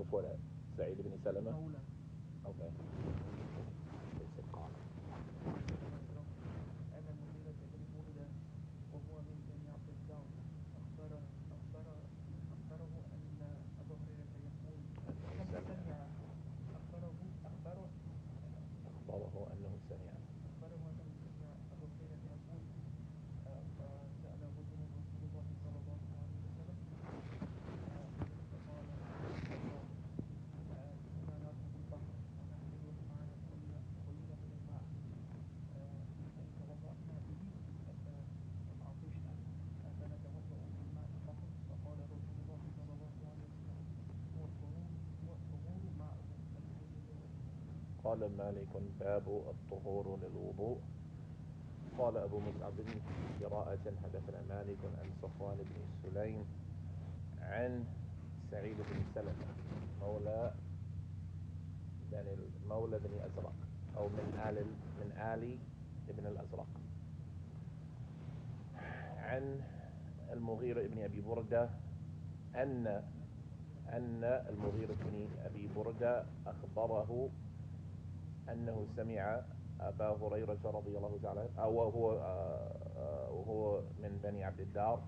before that? Sa'id ibn Salama? مولى Okay. They said قال. أن المغيرة بن بردة وهو من بني عبد الدار أخبر أخبره أن أبا هريرة يقول سمع أخبره أنه سمع أخبره أنه سمع أبا هريرة يقول سأل رجل رسول الله صلى الله عليه وسلم فقال كنا نركب البحر ونحمل معنا قليلا من الماء فإن توضأنا به عطشنا أفنتوضأ بالماء فقط فقال رسول الله صلى الله عليه وسلم هو الطهور ماءه الحل للوضوء. قال مالك باب الطهور للوضوء. قال أبو مصعب قراءة حدثنا مالك عن صفوان بن سليم عن سعيد بن سلمة مولى بن أزرق أو من آل ابن الأزرق عن المغيرة بن أبي بردة أن المغيرة بن أبي بردة أخبره أنه سمع أبا هريرة رضي الله تعالى وهو من بني عبد الدار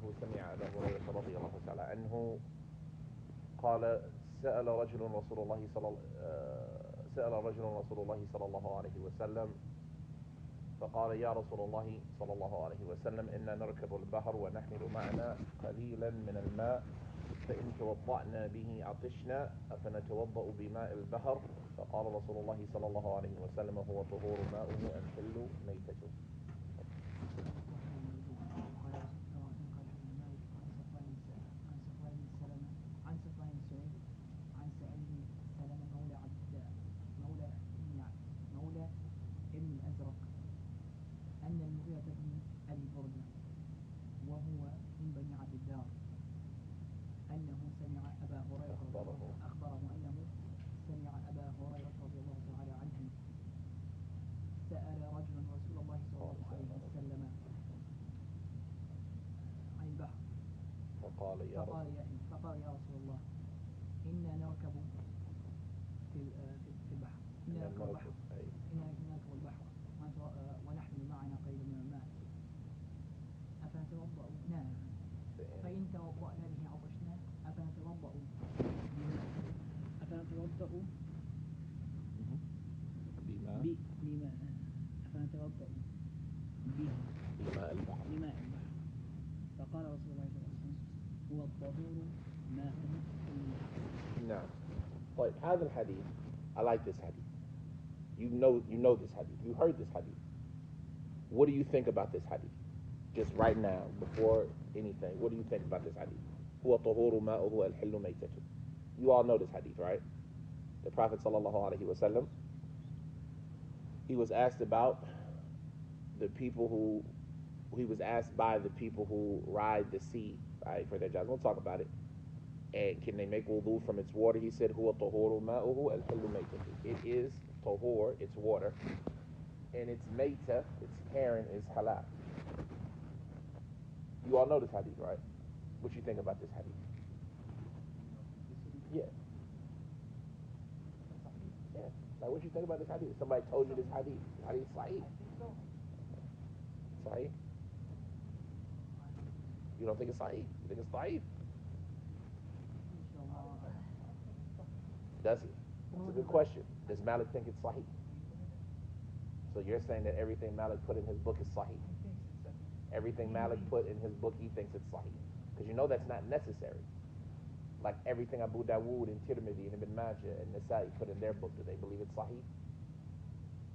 هو سمع أبا هريرة رضي الله تعالى عنه قال سأل رجل رسول الله صلى الله عليه وسلم فقال يا رسول الله صلى الله عليه وسلم إنا نركب البحر ونحمل معنا قليلا من الماء فإن توضأنا به عطشنا أفنتوضأ بماء البحر فقال رسول الله صلى الله عليه وسلم هو طهور ماؤه الحل ميتته. عن صفوان بن سعيد عن سعيد بن سلمة مولى ابن الأزرق أن المغيرة بن أبي بردة وهو من بني عبد الدار أنه سمع أبا هريرة أخبره أنه سمع أبا هريرة رضي الله تعالى عنه سأل رجل رسول الله صلى الله عليه وسلم عن البحر فقال يا رسول الله إنا نركب في البحر إنا نركب البحر ونحمل معنا قليلا من الماء أفنتوضأ فإن توضأنا به عطشنا أفنتوضأ بماء البحر فقال رسول الله صلى الله عليه وسلم هو الطهور ماءه. نعم. طيب هذا الحديث I like this hadith. You know this hadith. You heard this hadith. What do you think about this hadith? Just right now, before anything, what do you think about this hadith? هو طهور ماؤه الحل ميتته. You all know this hadith, right? The Prophet sallallahu alaihi wasallam, he was asked about the people who he was asked by the people who ride the sea, right, for their jobs. We'll talk about it. And can they make wudu from its water? He said, huwa tahuru ma'uhu al-hillu maytatu. It is tahur, it's water, and its mayta, its herring, is halal. You all know this hadith, right? What you think about this hadith? Yeah. Yeah. Like, what you think about this hadith? Somebody told you this hadith. Hadith sahih. Sahih? You don't think it's sahih? You think it's sahih? Does he? That's a good question. Does Malik think it's sahih? So you're saying that everything Malik put in his book is sahih? Everything Malik put in his book, he thinks it's sahih. Because you know that's not necessary. Like everything Abu Dawood and Tirmidhi and Ibn Majah and Nasa'i put in their book, do they believe it's sahih?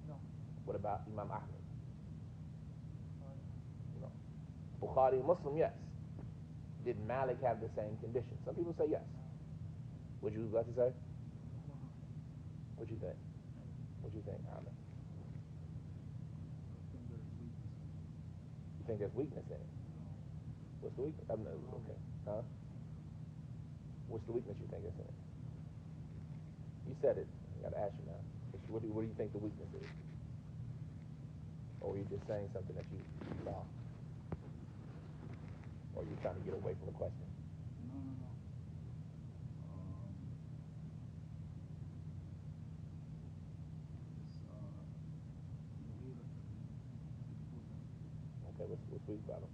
No. What about Imam Ahmed? No. Bukhari, Muslim, yes. Did Malik have the same condition? Some people say yes. What you got to say? What you think? What you think, Ahmed? You think there's weakness in it? What's the weakness? Okay. Huh? What's the weakness you think is in it? You said it. I got to ask you now. What do you think the weakness is? Or are you just saying something that you saw? Or are you trying to get away from the question? No. Speak about them.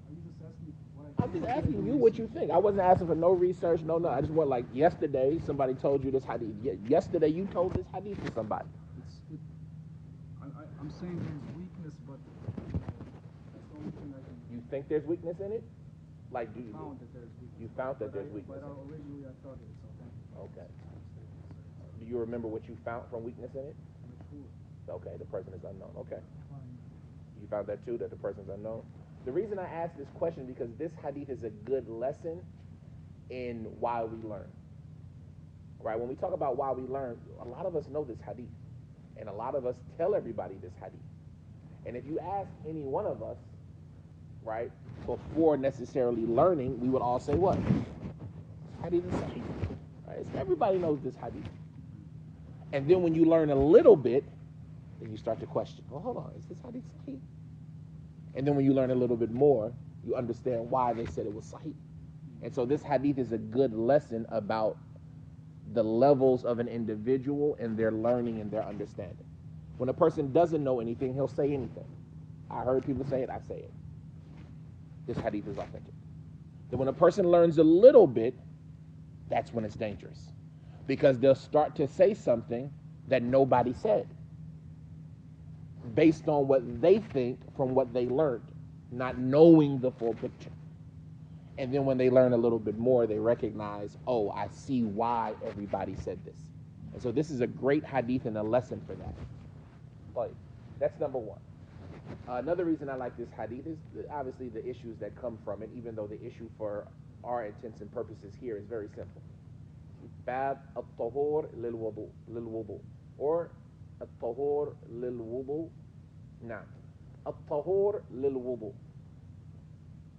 Are you just asking me what I I'm think? just asking you what you think. I wasn't asking for no research, no. I just want like yesterday somebody told you this hadith. Yesterday you told this hadith to somebody. I'm saying there's weakness, but that's the only thing I can. You think there's weakness in it? Like do you? Found that there's weakness. You found that there's weakness. But in it. originally I thought it was authentic. Okay. Do you remember what you found from weakness in it? Which Okay, the person is unknown. Okay. You found that too, that the person's unknown. The reason I ask this question because this hadith is a good lesson in why we learn. Right? When we talk about why we learn, a lot of us know this hadith. And a lot of us tell everybody this hadith. And if you ask any one of us, right, before necessarily learning, we would all say what? Hadith is sahih. Right? So everybody knows this hadith. And then when you learn a little bit, then you start to question, well, hold on, is this hadith sahih? And then when you learn a little bit more, you understand why they said it was sahih. And so this hadith is a good lesson about the levels of an individual and their learning and their understanding. When a person doesn't know anything, he'll say anything. I heard people say it, I say it. This hadith is authentic. Then when a person learns a little bit, that's when it's dangerous. Because they'll start to say something that nobody said, based on what they think from what they learned, not knowing the full picture. And then when they learn a little bit more, they recognize, oh, I see why everybody said this. And so this is a great hadith and a lesson for that. But that's number one. Another reason I like this hadith is obviously the issues that come from it, even though the issue for our intents and purposes here is very simple. Bab al-tahur lil-wudu, or al-tahur lil-wudu. Now, al-tahur lil-wudu.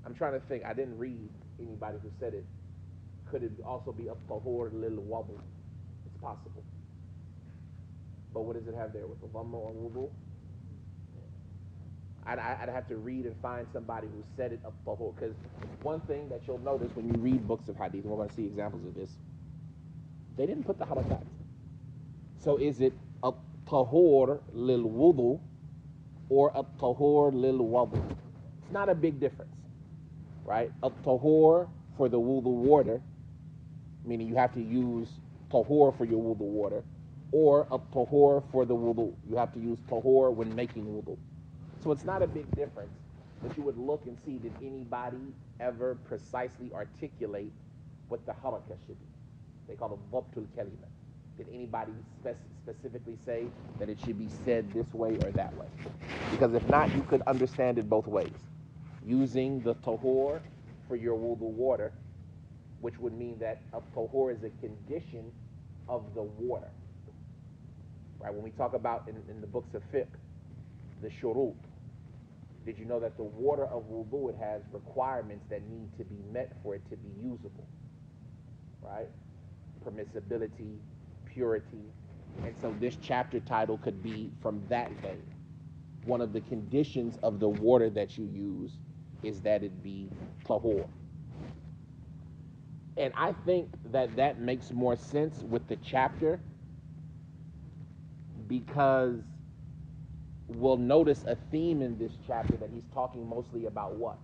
I'm trying to think. I didn't read anybody who said it. Could it also be al-tahur lil-wudu? It's possible. But what does it have there with the dhamma or wudu? I'd have to read and find somebody who said it al-tahur. Because one thing that you'll notice when you read books of hadith, and we're going to see examples of this, they didn't put the harakat. So is it al-tahur lil-wudu or al-tahur lil-wudu? It's not a big difference, right? Al-tahur for the wudu water, meaning you have to use tahur for your wudu water, or al-tahur for the wudu. You have to use tahur when making wudu. So it's not a big difference, but you would look and see, did anybody ever precisely articulate what the harakah should be? They call it dhabtul kalima. Did anybody specifically say that it should be said this way or that way? Because if not, you could understand it both ways. Using the tahur for your wudu water, which would mean that a tahur is a condition of the water. Right? When we talk about in the books of fiqh, the shurut, did you know that the water of wudu, it has requirements that need to be met for it to be usable? Right? Permissibility, purity. And so this chapter title could be from that vein. One of the conditions of the water that you use is that it be tahur. And I think that that makes more sense with the chapter, because we'll notice a theme in this chapter that he's talking mostly about what?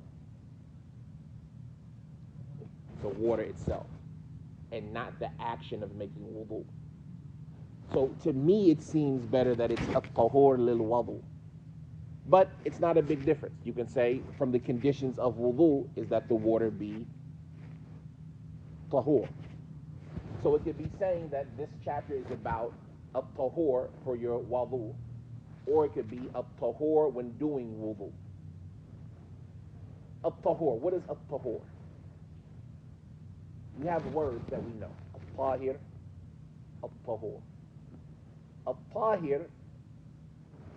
The water itself, and not the action of making wudu. So to me, it seems better that it's at-tahur lil-wudu. But it's not a big difference. You can say from the conditions of wudu is that the water be tahur. So it could be saying that this chapter is about at-tahur for your wudu, or it could be at-tahur when doing wudu. At-tahur, what is at-tahur? We have words that we know. At-tahir, at-tahur. At-tahir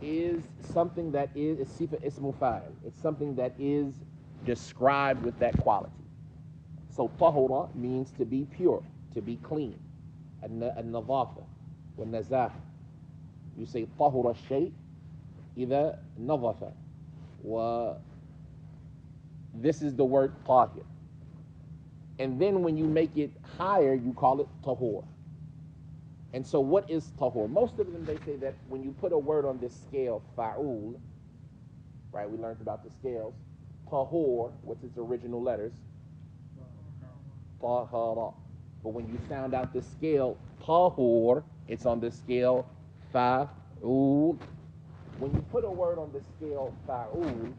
is something that is sifa ismu fa'il. It's something that is described with that quality. So tahura means to be pure, to be clean. An-nadhafa, wal-nazafa. You say tahura shay idha nadhafa. Wa this is the word tahir. And then when you make it higher, you call it tahur. And so what is tahur? Most of them, they say that when you put a word on this scale, fa'ul, right? We learned about the scales. Tahor, what's its original letters? Tahara. But when you sound out the scale tahor, it's on the scale fa'ul. When you put a word on the scale fa'ul,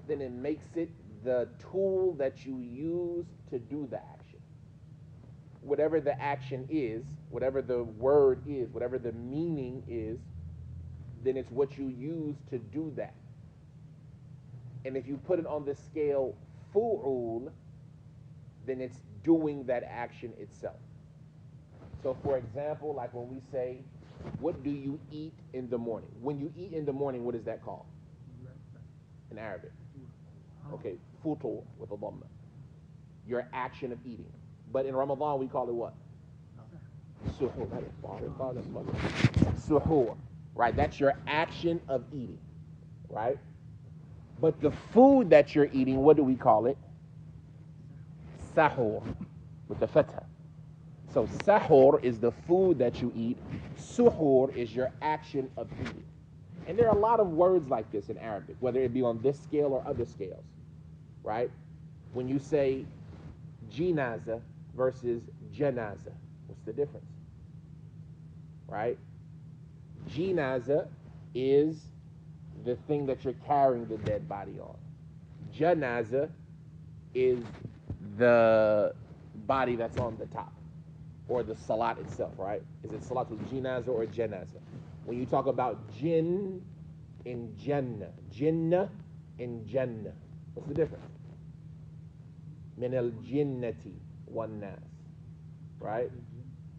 then it makes it the tool that you use to do the action. Whatever the action is, whatever the word is, whatever the meaning is, then it's what you use to do that. And if you put it on the scale fu'ul, then it's doing that action itself. So for example, like when we say, what do you eat in the morning? When you eat in the morning, what is that called? In Arabic. Okay, futur with a dhamma. Your action of eating. But in Ramadan, we call it what? Suhoor. Suhoor. Right, that's your action of eating. Right? But the food that you're eating, what do we call it? Sahur. With the fatha. So sahur is the food that you eat. Suhoor is your action of eating. And there are a lot of words like this in Arabic, whether it be on this scale or other scales. Right? When you say jinaza versus janaza, what's the difference? Right? Jinaza is the thing that you're carrying the dead body on. Janaza is the body that's on the top, or the salat itself, right? Is it salatul jinaza or janaza? When you talk about jinn in jannah, jinnah in jannah, what's the difference? Min al-jinnati wan-nas, right?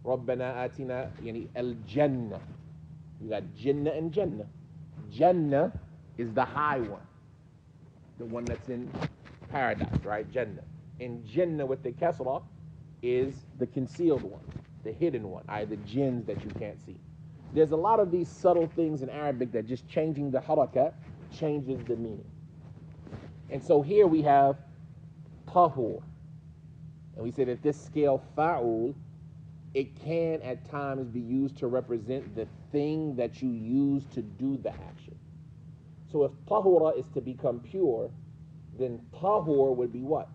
Rabbana atina, yani al-jannah. You got Jannah and Jannah. Jannah is the high one, the one that's in paradise, right? Jannah. And Jannah with the kasra is the concealed one, the hidden one, the jinns that you can't see. There's a lot of these subtle things in Arabic that just changing the harakat changes the meaning. And so here we have tahur. And we say that this scale fa'ul, it can at times be used to represent the thing that you use to do the action. So if tahura is to become pure, then tahur would be what?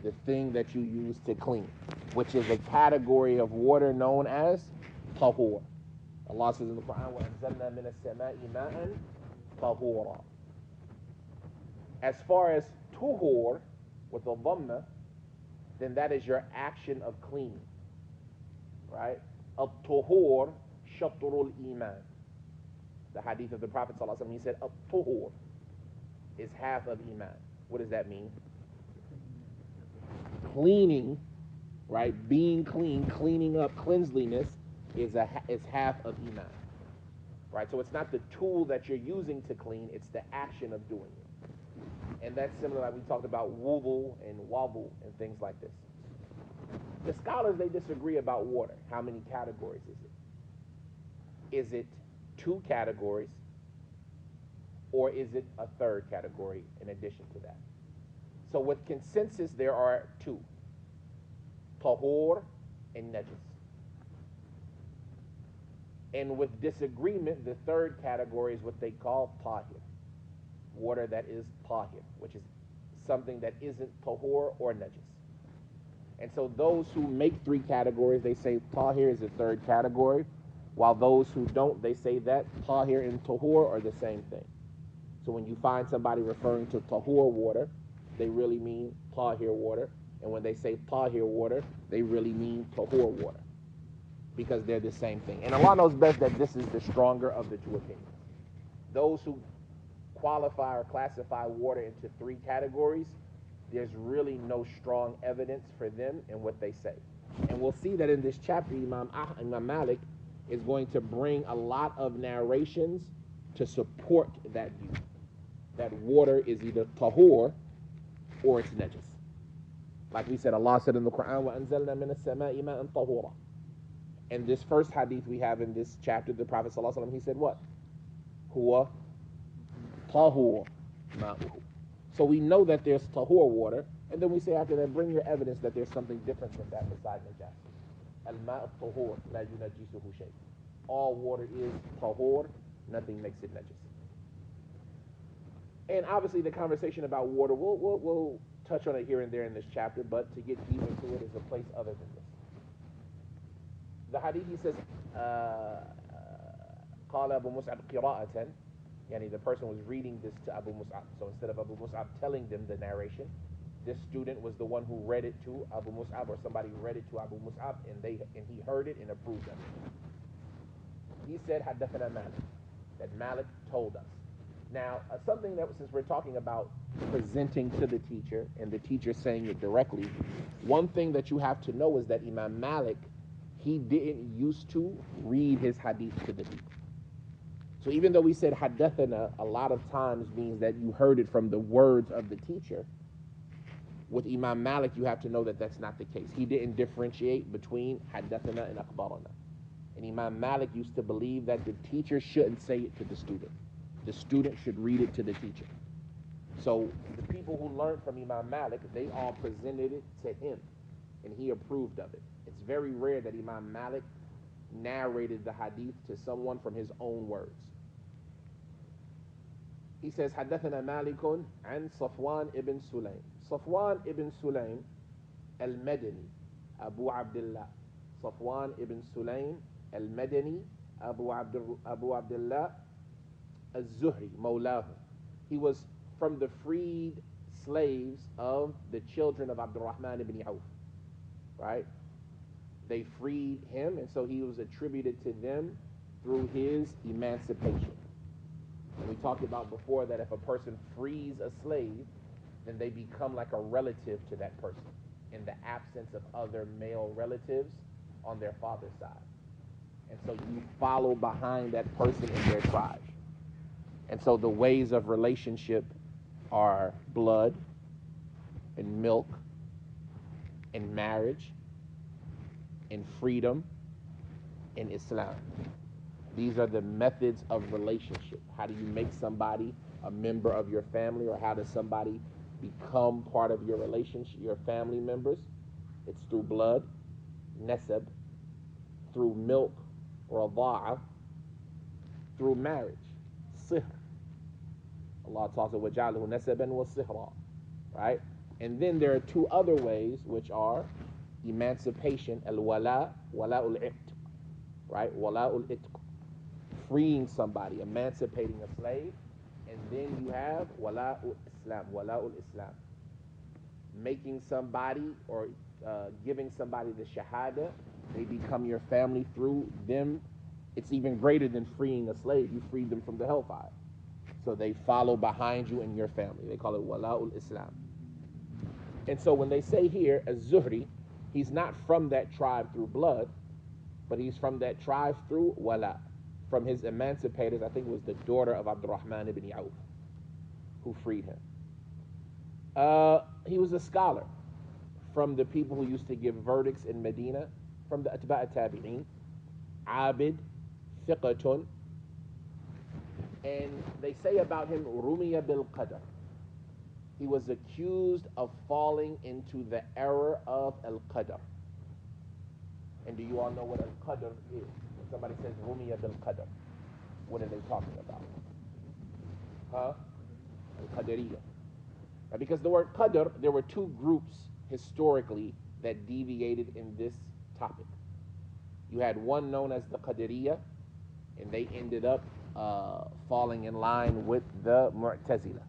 The thing that you use to clean, which is a category of water known as tahur. Allah says in the Quran, وَأَنزَلْنَا مِنَ السَّمَاءِ مَاءً طَهُورًا. As far as tuhur, with a dhamma, then that is your action of cleaning, right? Al-tuhur shatrul iman. The hadith of the Prophet ﷺ, he said, Al-tuhur is half of iman. What does that mean? Cleaning, right? Being clean, cleaning up, cleanliness is half of iman, right? So it's not the tool that you're using to clean, it's the action of doing it. And that's similar, like we talked about wudu and wabu and things like this. The scholars, they disagree about water. How many categories is it? Is it 2 categories, or is it a 3rd category in addition to that? So with consensus, there are 2, tahur and najis. And with disagreement, the 3rd category is what they call tahir, water that is tahir, which is something that isn't tahur or najis. And so those who make 3 categories, they say tahir is the 3rd category, while those who don't, they say that tahir and tahur are the same thing. So when you find somebody referring to tahur water, they really mean tahir water. And when they say tahir water, they really mean tahur water, because they're the same thing. And Allah knows best that this is the stronger of the 2 opinions. Those who qualify or classify water into 3 categories, there's really no strong evidence for them in what they say. And we'll see that in this chapter, Imam Malik is going to bring a lot of narrations to support that view, that water is either tahur or it's najis. Like we said, Allah said in the Quran, وَأَنزَلْنَا مِنَ السَّمَاءِ مَاءً طَهُورًا. And this first hadith we have in this chapter, the Prophet ﷺ, he said what? Huwa tahur ma'uhu. So we know that there's tahur water, and then we say after that, bring your evidence that there's something different than that beside najas. Al-ma'u tahur la yunajjisuhu shay. All water is tahur, Nothing makes it najis. And obviously, the conversation about water, we'll touch on it here and there in this chapter, but to get deep into it is a place other than this. The hadith, he says, قال أبو مصعب قراءة, يعني the person was reading this to Abu Mus'ab. So instead of Abu Mus'ab telling them the narration, this student was the one who read it to Abu Mus'ab, or somebody read it to Abu Mus'ab, and he heard it and approved of it. He said, حدثنا Malik, that Malik told us. Now, something that, since we're talking about presenting to the teacher and the teacher saying it directly, one thing that you have to know is that Imam Malik, he didn't used to read his hadith to the people. So even though we said haddathana a lot of times means that you heard it from the words of the teacher, with Imam Malik, you have to know that that's not the case. He didn't differentiate between haddathana and akhbarana. And Imam Malik used to believe that the teacher shouldn't say it to the student. The student should read it to the teacher. So the people who learned from Imam Malik, they all presented it to him, and he approved of it. It's very rare that Imam Malik narrated the hadith to someone from his own words. He says, حدثنا مالك عن صفوان ibn Sulaym. Safwan ibn Sulaym al-Madani, Abu Abdullah. Safwan ibn Sulaym al-Madani, Abu Abdullah al-Zuhri, Mawlahu. He was from the freed slaves of the children of Abdurrahman ibn Auf, right? They freed him, and so he was attributed to them through his emancipation. And we talked about before that if a person frees a slave, then they become like a relative to that person in the absence of other male relatives on their father's side. And so you follow behind that person in their tribe. And so the ways of relationship are blood and milk and marriage and freedom in Islam. These are the methods of relationship. How do you make somebody a member of your family, or how does somebody become part of your relationship, your family members? It's through blood, nasab, through milk, rada'a, through marriage, sihr. Allah talks about وَجَعَلَهُ نَسَبًا وَصِهْرًا, right? And then there are two other ways, which are emancipation, al-wala, wala'ul itq, right? Wala'ul itq, freeing somebody, emancipating a slave. And then you have wala'ul Islam, making somebody or giving somebody the shahada. They become your family through them. It's even greater than freeing a slave. You freed them from the hellfire. So they follow behind you in your family. They call it wala'ul Islam. And so when they say here, az-Zuhri, he's not from that tribe through blood, but he's from that tribe through wala. From his emancipators, I think it was the daughter of Abdurrahman ibn Auf who freed him. He was a scholar from the people who used to give verdicts in Medina, from the Atba' Tabi'in, Abid, Thiqatun, and they say about him, Rumiya bil Qadr. He was accused of falling into the error of al-Qadr. And do you all know what al-Qadr is? When somebody says Rumiya bil Qadr, what are they talking about? Huh? Al-Qadariyah. Because the word Qadr, there were two groups historically that deviated in this topic. You had one known as the Qadariyah, and they ended up falling in line with the Mu'tazila.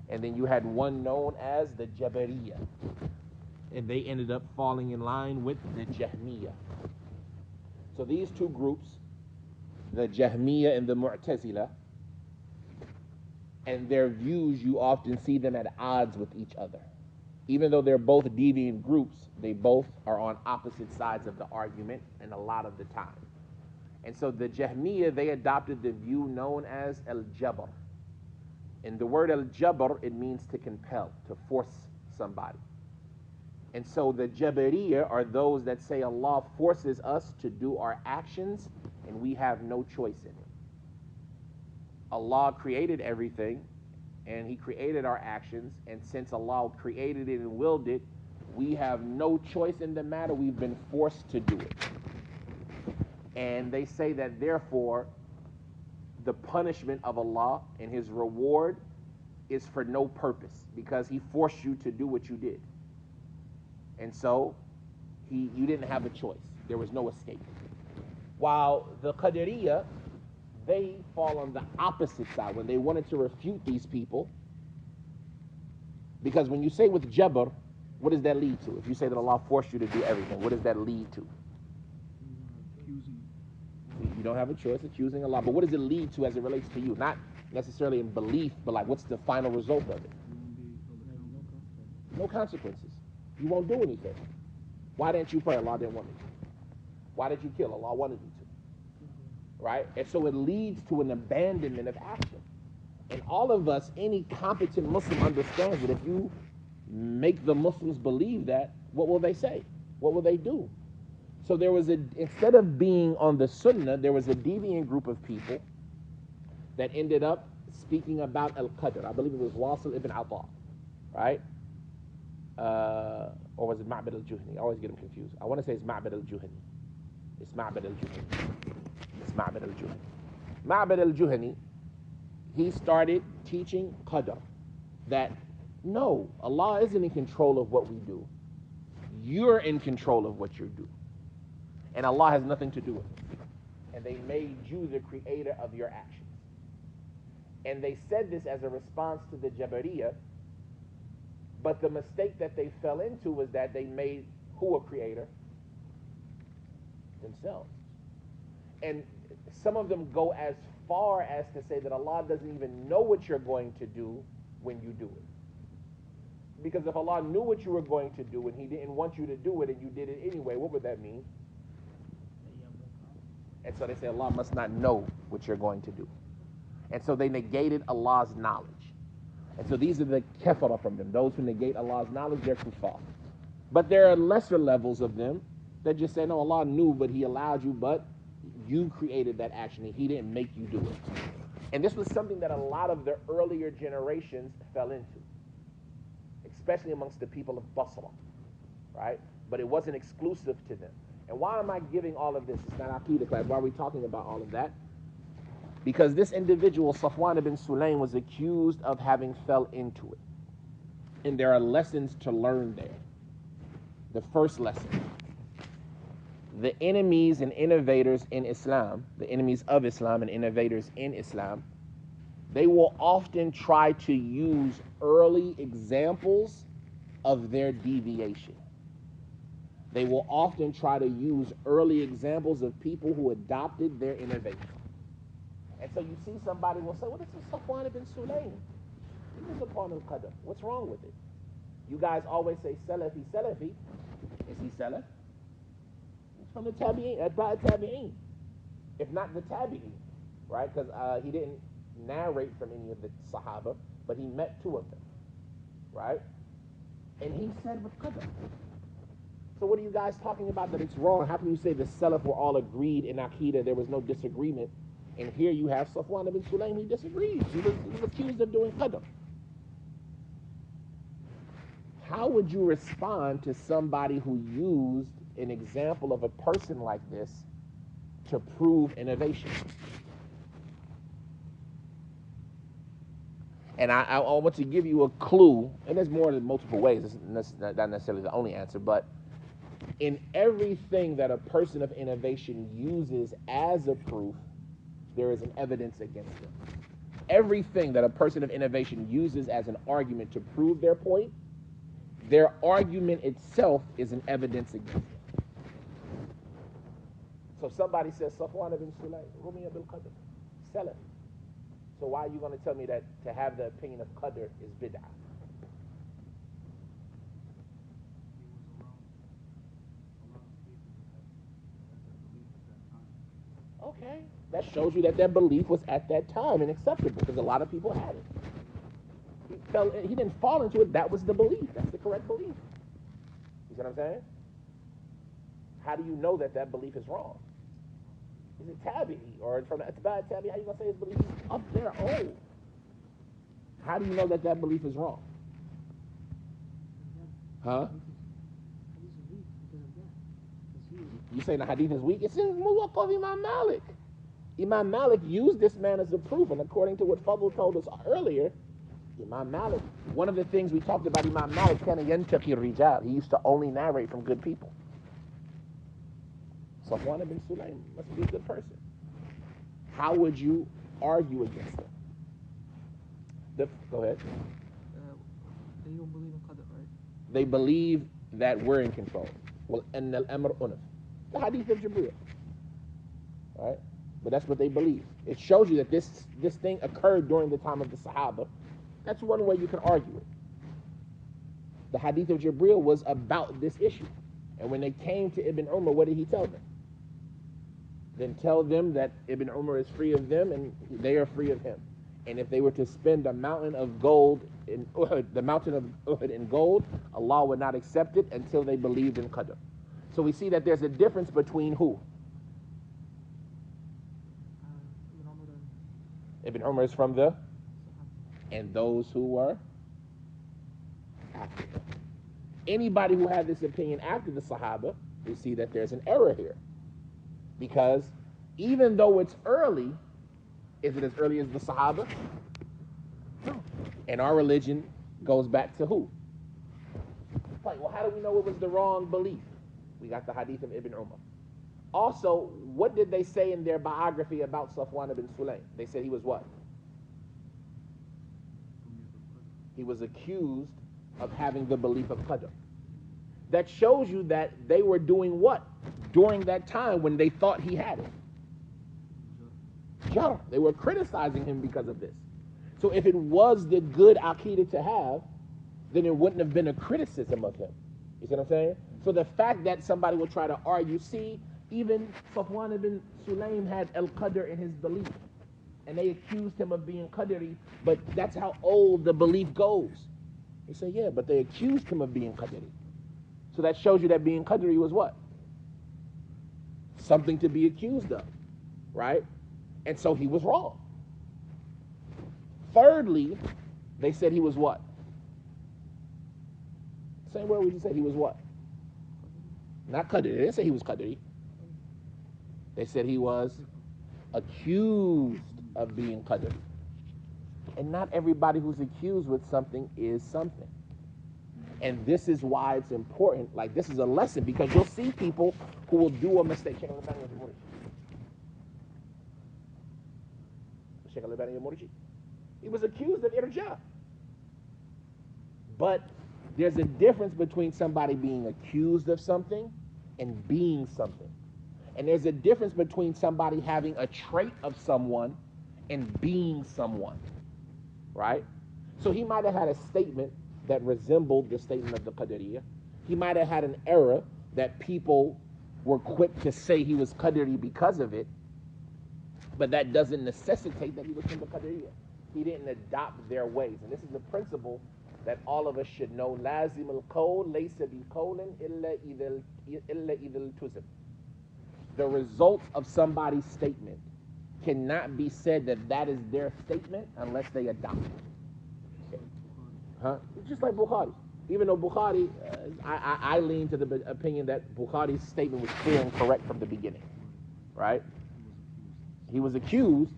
And then you had one known as the Jabariyah, and they ended up falling in line with the Jahmiyah. So these two groups, the Jahmiyah and the Mu'tazila, and their views, you often see them at odds with each other. Even though they're both deviant groups, they both are on opposite sides of the argument and a lot of the time. And so the Jahmiyah, they adopted the view known as al-Jabr. And the word al-Jabr, it means to compel, to force somebody. And so the Jabariyah are those that say Allah forces us to do our actions and we have no choice in it. Allah created everything and He created our actions, and since Allah created it and willed it, we have no choice in the matter. We've been forced to do it. And they say that therefore the punishment of Allah and his reward is for no purpose because he forced you to do what you did. And so you didn't have a choice. There was no escape. While the Qadariyya, they fall on the opposite side when they wanted to refute these people. Because when you say with Jabr, what does that lead to? If you say that Allah forced you to do everything, what does that lead to? You don't have a choice of choosing Allah. But what does it lead to as it relates to you? Not necessarily in belief, but like what's the final result of it? No consequences. You won't do anything. Why didn't you pray? Allah didn't want you to. Why did you kill? Allah wanted you to. Right? And so it leads to an abandonment of action. And all of us, any competent Muslim understands that if you make the Muslims believe that, what will they say? What will they do? So there was instead of being on the Sunnah, there was a deviant group of people that ended up speaking about al-Qadr. I believe it was Wasil ibn Ata, right? Or was it Ma'bad al-Juhani? I always get them confused. I want to say it's Ma'bad al-Juhani. It's Ma'bad al-Juhani. It's Ma'bad al-Juhani. Ma'bad al-Juhani, he started teaching Qadr, that no, Allah isn't in control of what we do. You're in control of what you do. And Allah has nothing to do with it. And they made you the creator of your actions. And they said this as a response to the Jabariyya, but the mistake that they fell into was that they made who a creator? Themselves. And some of them go as far as to say that Allah doesn't even know what you're going to do when you do it. Because if Allah knew what you were going to do and he didn't want you to do it and you did it anyway, what would that mean? And so they say Allah must not know what you're going to do. And so they negated Allah's knowledge. And so these are the kafara from them. Those who negate Allah's knowledge, they're kuffar. But there are lesser levels of them that just say, no, Allah knew, but he allowed you, but you created that action and he didn't make you do it. And this was something that a lot of the earlier generations fell into, especially amongst the people of Basra, right? But it wasn't exclusive to them. And why am I giving all of this? It's not Aqidah class. Why are we talking about all of that? Because this individual, Safwan ibn Sulaym, was accused of having fell into it. And there are lessons to learn there. The first lesson: the enemies and innovators in Islam, the enemies of Islam and innovators in Islam, they will often try to use early examples of their deviation. They will often try to use early examples of people who adopted their innovation. And so you see somebody will say, well, this is Safwan ibn Sulaym. He was upon al-Qadr. What's wrong with it? You guys always say Salafi, Salafi. Is he Salaf? He's from the Tabi'in, Atba'a Tabi'in. If not the Tabi'in, right? Because he didn't narrate from any of the Sahaba, but he met two of them, right? And he said with Qadr. So what are you guys talking about that it's wrong? How can you say the Salaf were all agreed in Aqidah, there was no disagreement? And here you have Safwan ibn Sulaym, he disagrees. He was accused of doing Qadr. How would you respond to somebody who used an example of a person like this to prove innovation? And I want to give you a clue, and there's more than multiple ways. It's not necessarily the only answer, but in everything that a person of innovation uses as a proof, there is an evidence against them. Everything that a person of innovation uses as an argument to prove their point, their argument itself is an evidence against them. So somebody says, Safwan ibn Sulaym, Rumi bil Qadr, Salaf. So why are you going to tell me that to have the opinion of Qadr is bid'ah? Okay, that shows you that their belief was at that time and acceptable because a lot of people had it. He didn't fall into it. That was the belief. That's the correct belief. You see what I'm saying? How do you know that that belief is wrong? Is it Tabi'i or from the Atba'a Tabi'i? How are you going to say his belief is up there old? How do you know that that belief is wrong? Huh? You saying the hadith is weak? It's in Muwatta of Imam Malik. Imam Malik used this man as a proof, and according to what Fadl told us earlier, Imam Malik, one of the things we talked about Imam Malik, kana yantaqi rijal, he used to only narrate from good people. Safwan ibn Sulaym must be a good person. How would you argue against him? Go ahead. They don't believe in qadr, right? They believe that we're in control. Well, and al-amr unaf. The hadith of Jibreel. Right? But that's what they believe. It shows you that this thing occurred during the time of the Sahaba. That's one way you can argue it. The hadith of Jibreel was about this issue. And when they came to Ibn Umar, what did he tell them? Then tell them that Ibn Umar is free of them and they are free of him. And if they were to spend a mountain of gold in Uhud, the mountain of Uhud in gold, Allah would not accept it until they believed in Qadr. So we see that there's a difference between who? Ibn Umar and Ibn Umar is from the, Sahaba. and those who were after him. Anybody who had this opinion after the Sahaba, we see that there's an error here. Because even though it's early, is it as early as the Sahaba? No. And our religion goes back to who? Like, well, how do we know it was the wrong belief? We got the hadith of Ibn Umar. Also, what did they say in their biography about Safwan ibn Sulaym? They said he was what? He was accused of having the belief of Qadr. That shows you that they were doing what? During that time when they thought he had it. Jar. They were criticizing him because of this. So if it was the good Aqidah to have, then it wouldn't have been a criticism of him. You see what I'm saying? So the fact that somebody will try to argue, see, even Safwan ibn Sulaym had al-Qadr in his belief. And they accused him of being Qadri, but that's how old the belief goes. They say, yeah, but they accused him of being Qadri. So that shows you that being Qadri was what? Something to be accused of, right? And so he was wrong. Thirdly, they said he was what? Same word we just said, he was what? Not Qadri. They didn't say he was Qadri. They said he was accused of being Qadri. And not everybody who's accused with something is something. And this is why it's important. Like, this is a lesson, because you'll see people who will do a mistake. He was accused of irja. But there's a difference between somebody being accused of something and being something. And there's a difference between somebody having a trait of someone and being someone, right? So he might have had a statement that resembled the statement of the Qadariyah. He might have had an error that people were quick to say he was Qadari because of it, but that doesn't necessitate that he was from the Qadariyah. He didn't adopt their ways. And this is a principle that all of us should know. لازم القول ليس بقول إلا إذا التزم. The results of somebody's statement cannot be said that that is their statement unless they adopt it. Huh? Just like Bukhari. Even though Bukhari, I lean to the opinion that Bukhari's statement was clear and correct from the beginning, right? He was accused,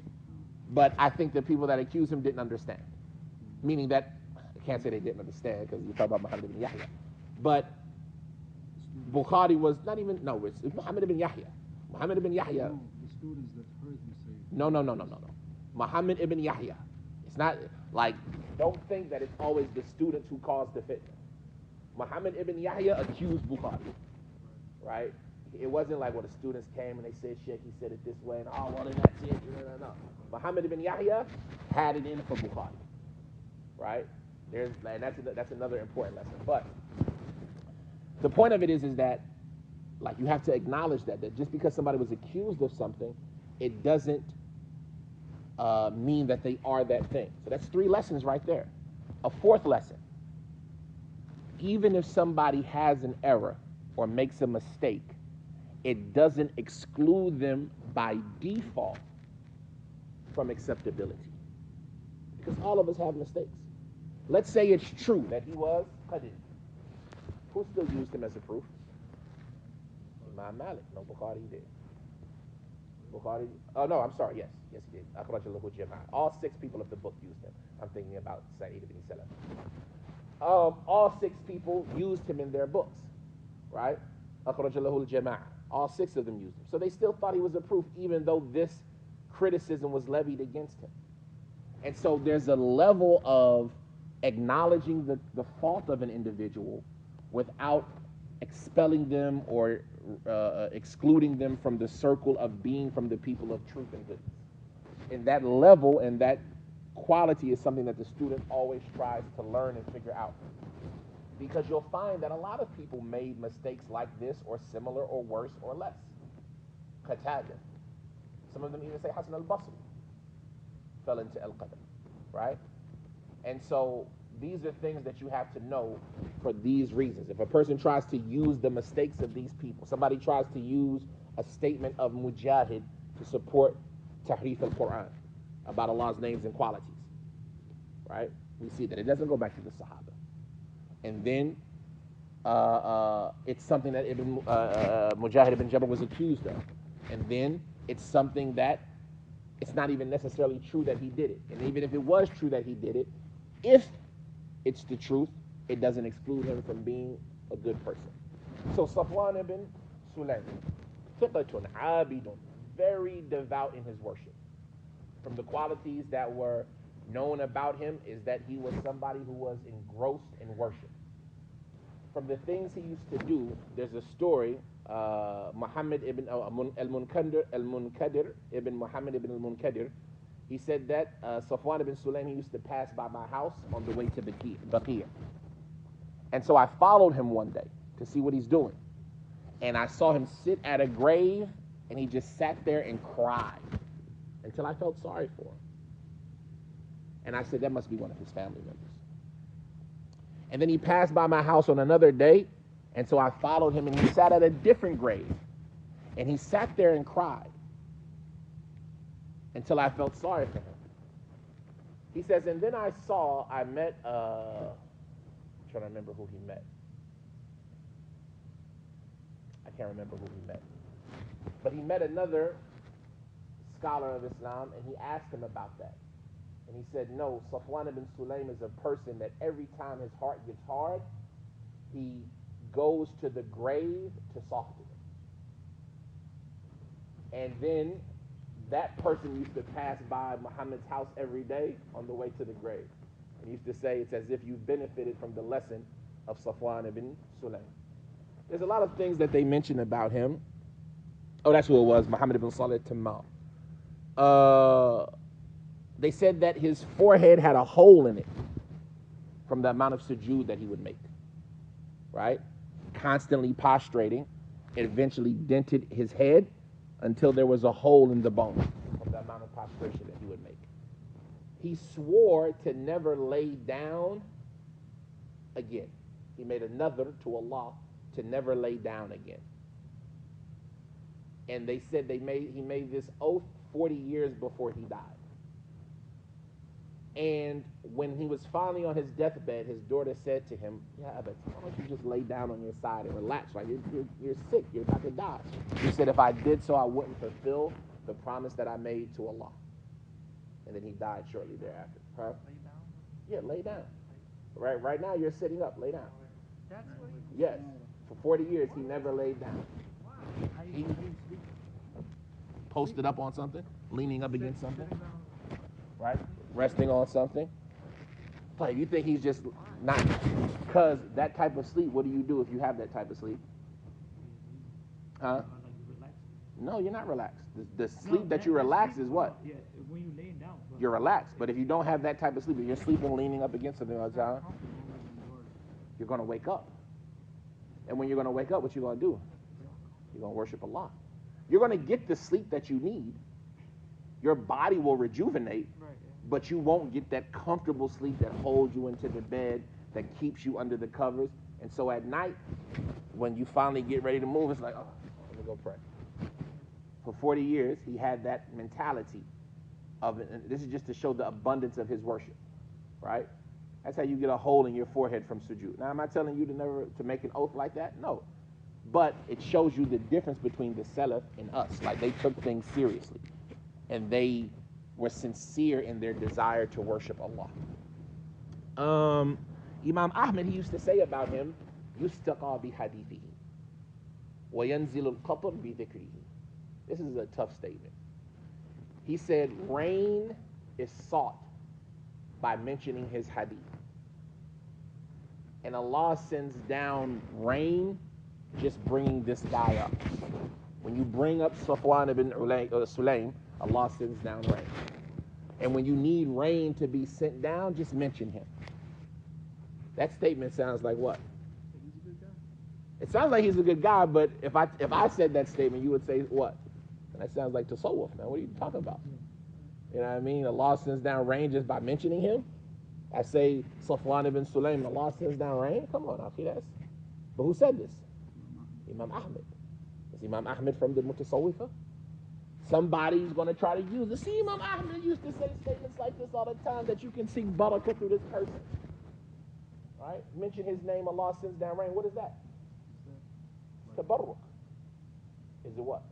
but I think the people that accused him didn't understand. Meaning that, I can't say they didn't understand because you talk about Muhammad ibn Yahya. But Bukhari was not even, no, it's Muhammad ibn Yahya. Muhammad ibn Yahya. No, the students that heard him say. No. Muhammad ibn Yahya. It's not like, don't think that it's always the students who cause the fitna. Muhammad ibn Yahya accused Bukhari, right? It wasn't like when the students came and they said, Sheikh, he said it this way, and oh, well, then that's it. No. Muhammad ibn Yahya had it in for Bukhari, right? And that's another important lesson. But the point of it is that, like, you have to acknowledge that just because somebody was accused of something, it doesn't mean that they are that thing. So that's 3 lessons right there. A 4th lesson. Even if somebody has an error or makes a mistake, it doesn't exclude them by default from acceptability. Because all of us have mistakes. Let's say it's true that he was Qadri. Who still used him as a proof? Imam Malik. No, Bukhari did. Bukhari. Oh no, I'm sorry. Yes, yes, he did. أخرج له الجماعة. All 6 people of the book used him. I'm thinking about Sa'id ibn Salam. All 6 people used him in their books, right? أخرج له الجماعة. All 6 of them used him. So they still thought he was a proof, even though this criticism was levied against him. And so there's a level of acknowledging the fault of an individual without expelling them or excluding them from the circle of being from the people of truth and goodness. And that level and that quality is something that the student always tries to learn and figure out. Because you'll find that a lot of people made mistakes like this or similar or worse or less. Qatada. Some of them even say Hasan al-Basri fell into al-Qadr, right? And so these are things that you have to know for these reasons. If a person tries to use the mistakes of these people, somebody tries to use a statement of Mujahid to support Tahrif al-Quran about Allah's names and qualities, right? We see that it doesn't go back to the Sahaba. And then it's something that Mujahid ibn Jabr was accused of. And then it's something that it's not even necessarily true that he did it. And even if it was true that he did it, if it's the truth, it doesn't exclude him from being a good person. So Safwan ibn Sulaym, thiqatun abidun, very devout in his worship. From the qualities that were known about him is that he was somebody who was engrossed in worship. From the things he used to do, there's a story, Muhammad ibn al-Munkadir ibn Muhammad ibn al-Munkadir, he said that Safwan ibn Sulaym, he used to pass by my house on the way to Baqiyah. And so I followed him one day to see what he's doing. And I saw him sit at a grave, and he just sat there and cried until I felt sorry for him. And I said, that must be one of his family members. And then he passed by my house on another day, and so I followed him, and he sat at a different grave. And he sat there and cried until I felt sorry for him. He says, and then I met, I'm trying to remember who he met. I can't remember who he met. But he met another scholar of Islam, and he asked him about that. And he said, no, Safwan ibn Sulaym is a person that every time his heart gets hard, he goes to the grave to soften it. And then that person used to pass by Muhammad's house every day on the way to the grave. And he used to say, it's as if you benefited from the lesson of Safwan ibn Sulaym. There's a lot of things that they mention about him. Oh, that's who it was, Muhammad ibn Salih Tamam. They said that his forehead had a hole in it from the amount of sujood that he would make, right? Constantly prostrating. It eventually dented his head until there was a hole in the bone from the amount of prostration that he would make. He swore to never lay down again. He made another to Allah to never lay down again. And they said he made this oath 40 years before he died. And when he was finally on his deathbed, his daughter said to him, yeah, but why don't you just lay down on your side and relax? Like you're sick, you're about to die. He said, if I did so, I wouldn't fulfill the promise that I made to Allah. And then he died shortly thereafter. Huh? Lay down? Yeah, lay down. Right now you're sitting up, lay down. That's what he Yes. For 40 years, he never laid down. He posted up on something, leaning up against something, right? Resting on something. Like, you think he's just not, because that type of sleep, what do you do if you have that type of sleep? Huh? No, you're not relaxed. The sleep that you relax is what? Yeah, when you laying down. You're relaxed. But if you don't have that type of sleep, if you're sleeping leaning up against something all the time, you're going to wake up. And when you're going to wake up, what you going to do? You're going to worship Allah. You're going to get the sleep that you need. Your body will rejuvenate, but you won't get that comfortable sleep that holds you into the bed, that keeps you under the covers. And so at night, when you finally get ready to move, it's like, oh, let me go pray. For 40 years, he had that mentality of it. And this is just to show the abundance of his worship, right? That's how you get a hole in your forehead from sujood. Now, am I telling you to make an oath like that? No. But it shows you the difference between the Salaf and us. Like they took things seriously, and they were sincere in their desire to worship Allah. Imam Ahmed, he used to say about him, "Yustaqa bi hadithihi, wa yanzilu al-qatr bi dhikrihi." This is a tough statement. He said, "Rain is sought by mentioning his hadith, and Allah sends down rain just bringing this guy up. When you bring up Safwan ibn Sulaym, Allah sends down rain. And when you need rain to be sent down, just mention him." That statement sounds like what? He's a good guy. It sounds like he's a good guy, but if I said that statement, you would say what? And that sounds like tasawwuf, man. What are you talking about? You know what I mean? Allah sends down rain just by mentioning him. I say Safwan ibn Sulaym, Allah sends down rain. Come on, Akhi, that's. But who said this? Imam Ahmed. Is Imam Ahmed from the Mutasawwifa? Somebody's going to try to use it. See, Imam Ahmed used to say statements like this all the time, that you can seek barakah through this person. Right? Mention his name, Allah sends down rain. What is that? It's tabarruk. Is it what?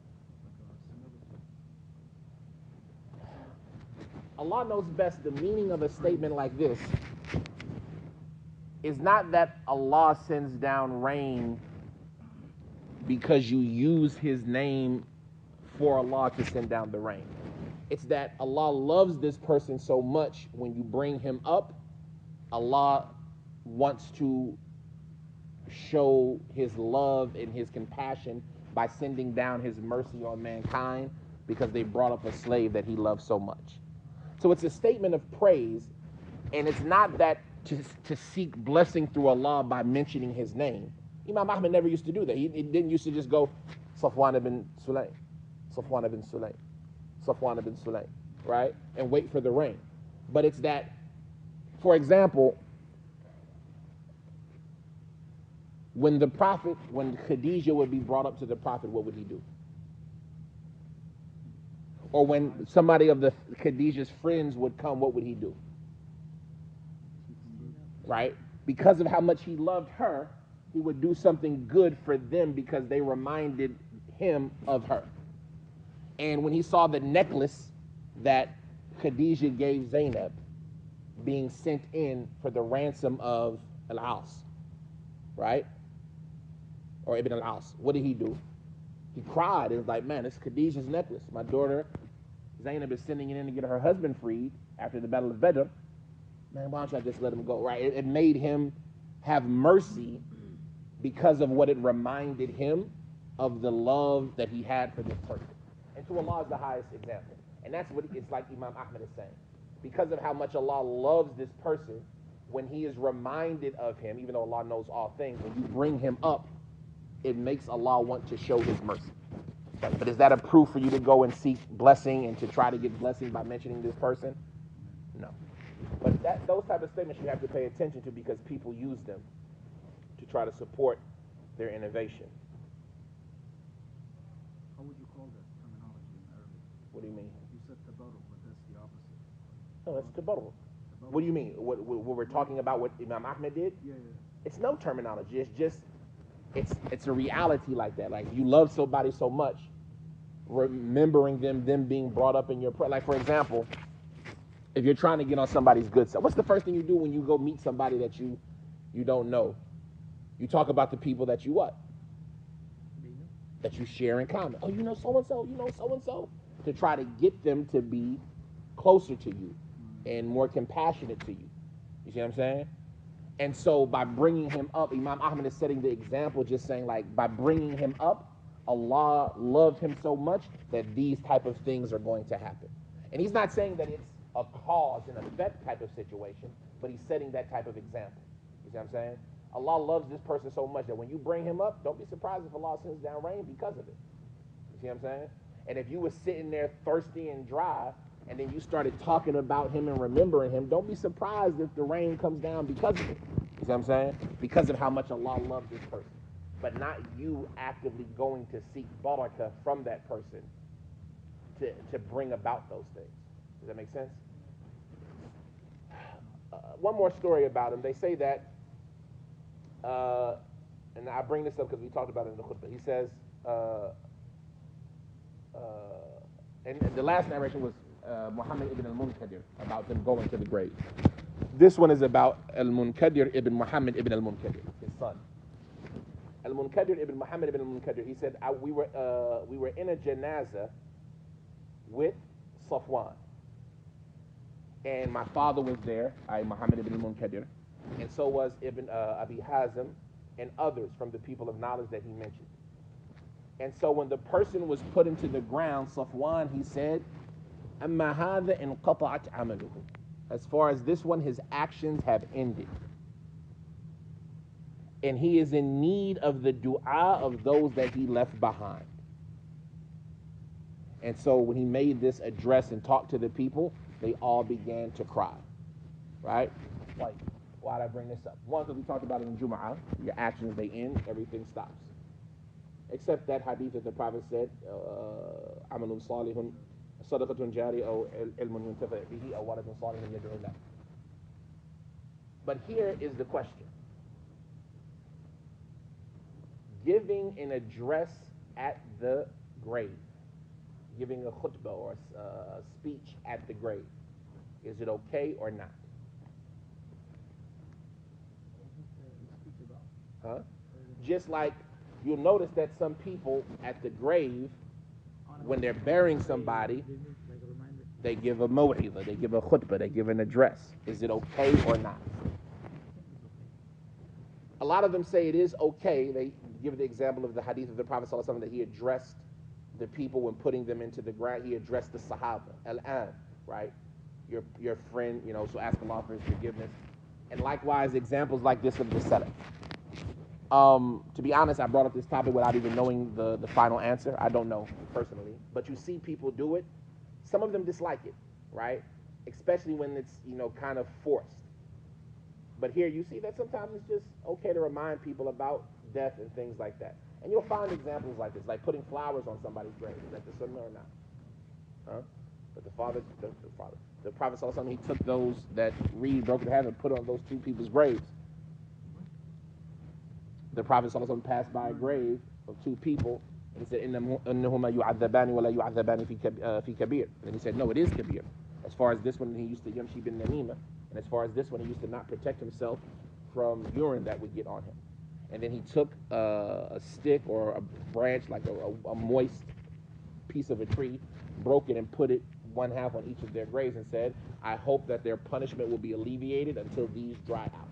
Allah knows best. The meaning of a statement like this is not that Allah sends down rain because you use his name for Allah to send down the rain. It's that Allah loves this person so much, when you bring him up, Allah wants to show his love and his compassion by sending down his mercy on mankind, because they brought up a slave that he loved so much. So it's a statement of praise, and it's not that to seek blessing through Allah by mentioning his name. Imam Ahmed never used to do that. He didn't used to just go Safwan ibn Sulaym, Safwan ibn Sulaym, Safwan ibn Sulaym, right? And wait for the rain. But it's that, for example, when Khadijah would be brought up to the Prophet, what would he do? Or when somebody of the Khadijah's friends would come, what would he do? Right? Because of how much he loved her, he would do something good for them because they reminded him of her. And when he saw the necklace that Khadijah gave Zainab being sent in for the ransom of Al-As, right? Or Ibn Al-As, what did he do? He cried. It was like, man, it's Khadijah's necklace. My daughter Zainab is sending it in to get her husband freed after the Battle of Badr. Man, why don't I just let him go, right? It made him have mercy because of what it reminded him of the love that he had for this person. And to Allah is the highest example. And that's what it's like Imam Ahmed is saying. Because of how much Allah loves this person, when he is reminded of him, even though Allah knows all things, when you bring him up, it makes Allah want to show his mercy. But is that a proof for you to go and seek blessing and to try to get blessing by mentioning this person? No. But those type of statements you have to pay attention to, because people use them to try to support their innovation. How would you call that terminology in Arabic? What do you mean? You said tabarruk, but that's the opposite. No, that's tabarruk. What do you mean? What we're talking about, what Imam Ahmed did? Yeah. It's no terminology. It's just, it's a reality like that. Like, you love somebody so much, remembering them being brought up in your prayer. Like, for example, if you're trying to get on somebody's good side, what's the first thing you do when you go meet somebody that you don't know? You talk about the people that you what? That you share in common. Oh, you know so-and-so, you know so-and-so. To try to get them to be closer to you and more compassionate to you. You see what I'm saying? And so by bringing him up, Imam Ahmed is setting the example, just saying, like, by bringing him up, Allah loved him so much that these type of things are going to happen. And he's not saying that it's a cause and effect type of situation, but he's setting that type of example. You see what I'm saying? Allah loves this person so much that when you bring him up, don't be surprised if Allah sends down rain because of it. You see what I'm saying? And if you were sitting there thirsty and dry, and then you started talking about him and remembering him, don't be surprised if the rain comes down because of it. You see what I'm saying? Because of how much Allah loves this person. But not you actively going to seek barakah from that person to bring about those things. Does that make sense? One more story about him. They say that and I bring this up because we talked about it in the khutbah. He says, uh, and the last narration was Muhammad ibn al-Munkadir about them going to the grave. This one is about al-Munkadir ibn Muhammad ibn al-Munkadir, his son. Al-Munkadir ibn Muhammad ibn al-Munkadir. He said, we were in a janazah with Safwan, and my father was there, Muhammad ibn al-Munkadir, and so was Ibn Abi Hazim and others from the people of knowledge that he mentioned. And so when the person was put into the ground, Safwan, he said, أَمَّا هَذَا انْقَطَعَتْ عَمَلُهُ. As far as this one, his actions have ended. And he is in need of the dua of those that he left behind. And so when he made this address and talked to the people, they all began to cry. Right? Like, why did I bring this up? One, because we talked about it in Jum'ah. Your actions, they end, everything stops. Except that hadith that the Prophet said, عَمَلٌ صَالِحٌ صَدَقَةٌ جَارِيَةٌ أَوْ عِلْمٌ يُنْتَفَعُ بِهِ أَوْ وَلَدٌ صَالِحٌ يَدْعُو لَهُ. But here is the question. Giving an address at the grave, giving a khutbah or a speech at the grave, is it okay or not? Huh? Just like you'll notice that some people at the grave, when they're burying somebody, they give a maw'idha, they give a khutbah, they give an address. Is it okay or not? A lot of them say it is okay. They give the example of the hadith of the Prophet ﷺ that he addressed the people when putting them into the ground. He addressed the Sahaba, al-an, right? Your friend, so ask Allah for his forgiveness. And likewise, examples like this of the Salaf. To be honest, I brought up this topic without even knowing the final answer. I don't know personally, but you see people do it. Some of them dislike it, right? Especially when it's, kind of forced. But here you see that sometimes it's just okay to remind people about death and things like that. And you'll find examples like this, like putting flowers on somebody's grave. Is that the sunnah or not? Huh? But the Prophet ﷺ, he took those that reed broke in half and put on those two people's graves. The Prophet ﷺ passed by a grave of two people, and he said, إِنَّهُمَا يُعَذَّبَانِ وَلَا يُعَذَّبَانِ فِي كَبِيرٍ. And he said, no, it is kabir. As far as this one, he used to yamshi bin namima, and as far as this one, he used to not protect himself from urine that would get on him. And then he took a stick or a branch, like a moist piece of a tree, broke it and put it one half on each of their graves and said, I hope that their punishment will be alleviated until these dry out.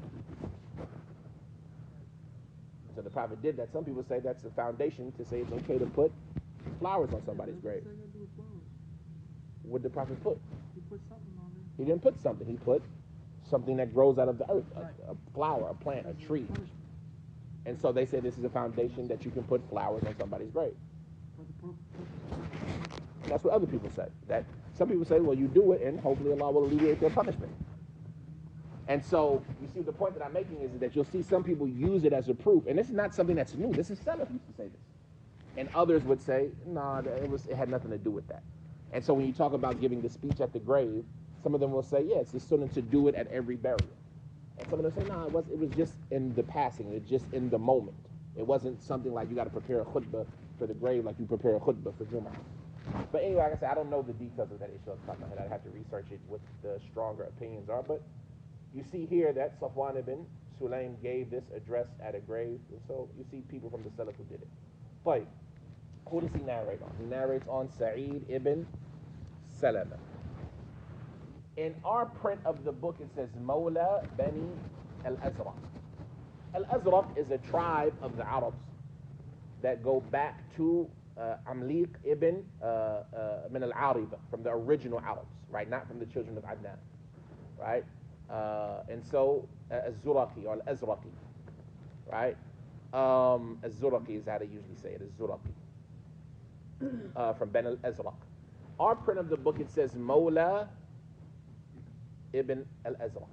So the Prophet did that. Some people say that's the foundation to say it's okay to put flowers on somebody's grave. What did the Prophet put? He put something on there. He didn't put something. He put something that grows out of the earth, a flower, a plant, a tree. And so they say this is a foundation that you can put flowers on somebody's grave. And that's what other people say. That some people say, well, you do it and hopefully Allah will alleviate their punishment. And so you see the point that I'm making is that you'll see some people use it as a proof. And this is not something that's new. This is Salaf used to say this. And others would say, no, it had nothing to do with that. And so when you talk about giving the speech at the grave, some of them will say, yes, it's sunnah to do it at every burial. And some of them say, no, it was just in the passing. It was just in the moment. It wasn't something like you got to prepare a khutbah for the grave like you prepare a khutbah for Jum'ah. But anyway, like I said, I don't know the details of that issue off the top of my head. I'd have to research it, what the stronger opinions are. But you see here that Safwan ibn Sulaym gave this address at a grave. And so you see people from the Salaf who did it. But who does he narrate on? He narrates on Sa'id ibn Salama. In our print of the book, it says Mawla Bani al-Azraq. Al-Azraq is a tribe of the Arabs that go back to Amliq ibn min al-Ariba, from the original Arabs, right? Not from the children of Adnan, right? And so Az-Zuraqi or Al-Azraqi, right? Az-Zuraqi is how they usually say it, Az-Zuraqi, from Ben al-Azraq. Our print of the book, it says Mawla ibn al-Azraq.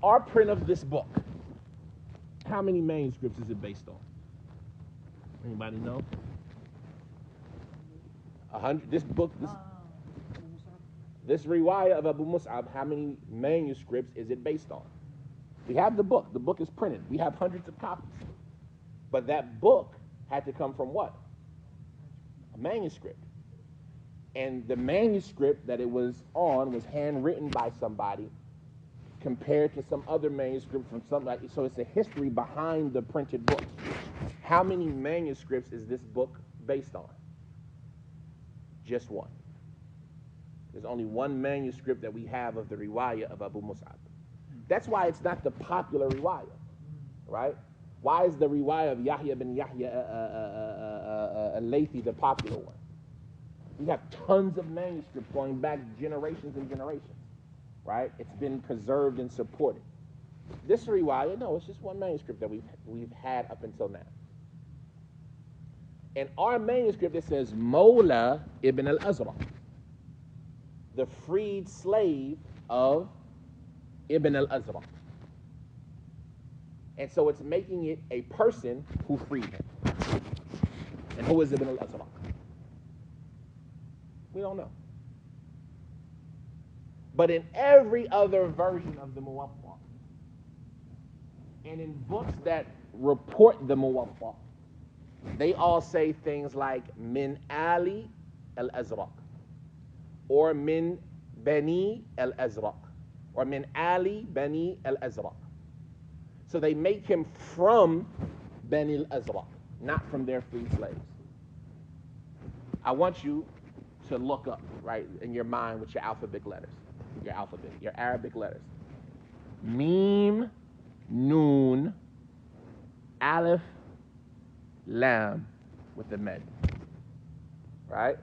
Our print of this book, how many manuscripts is it based on? Anybody know? 100. This book, this riwayah of Abu Mus'ab, how many manuscripts is it based on? We have the book. The book is printed. We have hundreds of copies. But that book had to come from what? A manuscript. And the manuscript that it was on was handwritten by somebody compared to some other manuscript from somebody. So it's a history behind the printed book. How many manuscripts is this book based on? Just one. There's only one manuscript that we have of the riwayah of Abu Mus'ab. That's why it's not the popular riwayah, right? Why is the riwayah of Yahya bin Yahya al-Laythi the popular one? We have tons of manuscripts going back generations and generations, right? It's been preserved and supported. This riwayah, no, it's just one manuscript that we've had up until now. In our manuscript, it says Mawla ibn al-Azraq, the freed slave of Ibn al-Azraq. And so it's making it a person who freed him. And who is Ibn al-Azraq? We don't know. But in every other version of the Muwatta, and in books that report the Muwatta, they all say things like Min Ali al-Azraq, or Min Bani al-Azraq, or Min Ali Bani al-Azraq. So they make him from Bani al-Azraq, not from their freed slaves. I want you to look up, right, in your mind with your alphabet letters, your Arabic letters. Mim, Noon, Aleph, Lam, with the med, right?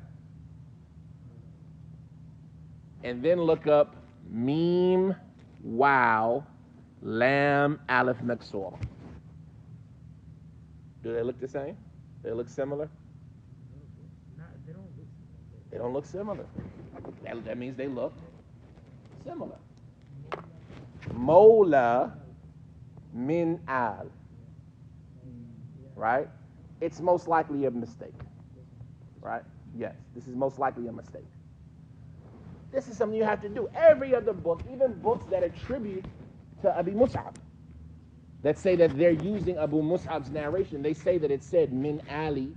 And then look up Mim, Wow, Lam, Aleph, Maksur. Do they look the same? They look similar? They don't look similar. That means they look similar. Mola min al. Right? It's most likely a mistake. Right? Yes, this is most likely a mistake. This is something you have to do. Every other book, even books that attribute to Abu Mus'ab, that say that they're using Abu Mus'ab's narration, they say that it said min Ali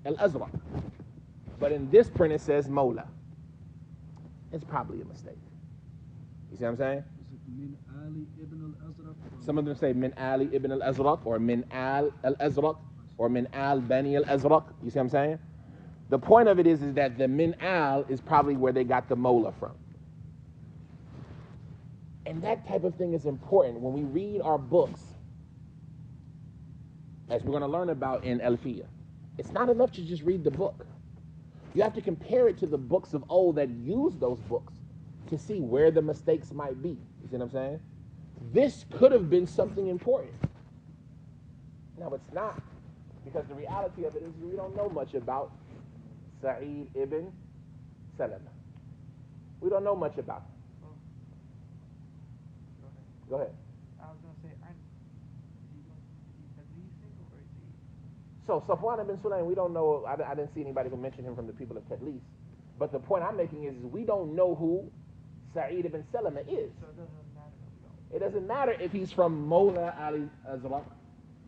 al-Azraq. But in this print it says Mola. It's probably a mistake. You see what I'm saying? Is it Min Ali ibn al-Azraq? Some of them say Min Ali ibn al-Azraq, or Min Al al-Azraq, or Min Al Bani al-Azraq. You see what I'm saying? The point of it is that the Min Al is probably where they got the Mola from. And that type of thing is important when we read our books, as we're going to learn about in Alfiya. It's not enough to just read the book. You have to compare it to the books of old that use those books to see where the mistakes might be. You see what I'm saying? This could have been something important. No, it's not. Because the reality of it is we don't know much about Sa'id ibn Salama. We don't know much about him. Go ahead. I was going to say, is he Tadlisi or is he? So Safwan ibn Sulaym, we don't know. I didn't see anybody who mentioned him from the people of Tadlis. But the point I'm making is we don't know who Sa'id ibn Salama is. So it doesn't matter that we don't. It doesn't matter if he's from Mola Ali Azraq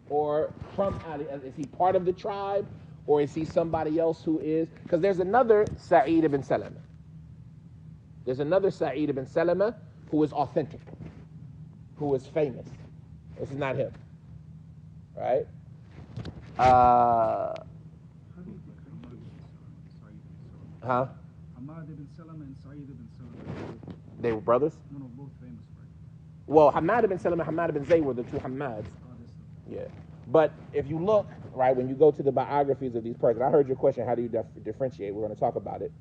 or from Ali. Is he part of the tribe or is he somebody else who is? Because there's another Sa'id ibn Salama. There's another Sa'id ibn Salama who is authentic, who is famous. This is not him. Right? How do you think Hamad ibn Salama and Sa'id ibn Salama? Huh? Hamad ibn Salama and Sa'id ibn Salama. They were brothers? No, both famous, right? Well, Hamad ibn Salama and Hamad ibn Zayd were the two Hamads. Oh, this Yeah. But if you look, right, when you go to the biographies of these persons, I heard your question, how do you differentiate? We're going to talk about it.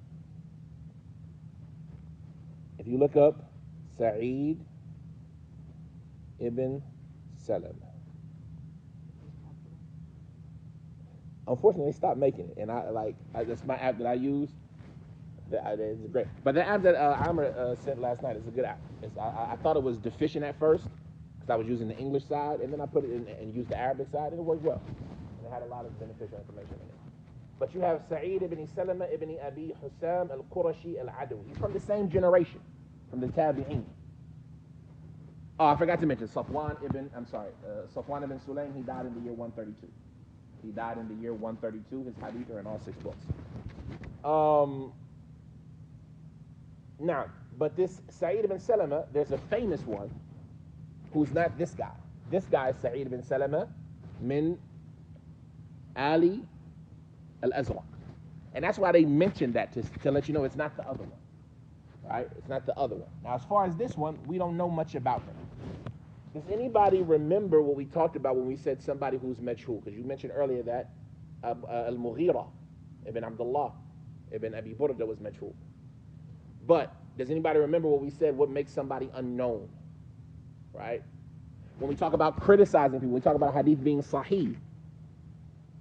If you look up Sa'id ibn Salama. Unfortunately, they stopped making it, and that's my app that I use. It's great. But the app that Amr sent last night is a good app. I thought it was deficient at first because I was using the English side, and then I put it in and used the Arabic side, and it worked well. And it had a lot of beneficial information in it. But you have Sa'id ibn Salama ibn Abi Hussam al-Qurashi al-Adawi. He's from the same generation, from the Tabi'in. Oh, I forgot to mention Safwan ibn Sulaim, he died in the year 132. He died in the year 132. His hadith are in all 6 books. Now, but this Sa'id ibn Salama, there's a famous one who's not this guy. This guy is Sa'id ibn Salama min Ali al-Azraq. And that's why they mentioned that to let you know it's not the other one. Right? It's not the other one. Now, as far as this one, we don't know much about him. Does anybody remember what we talked about when we said somebody who's majhul? Because you mentioned earlier that al-Mughira ibn Abdullah ibn Abi Burda was majhul. But does anybody remember what we said? What makes somebody unknown? Right? When we talk about criticizing people, we talk about hadith being sahih.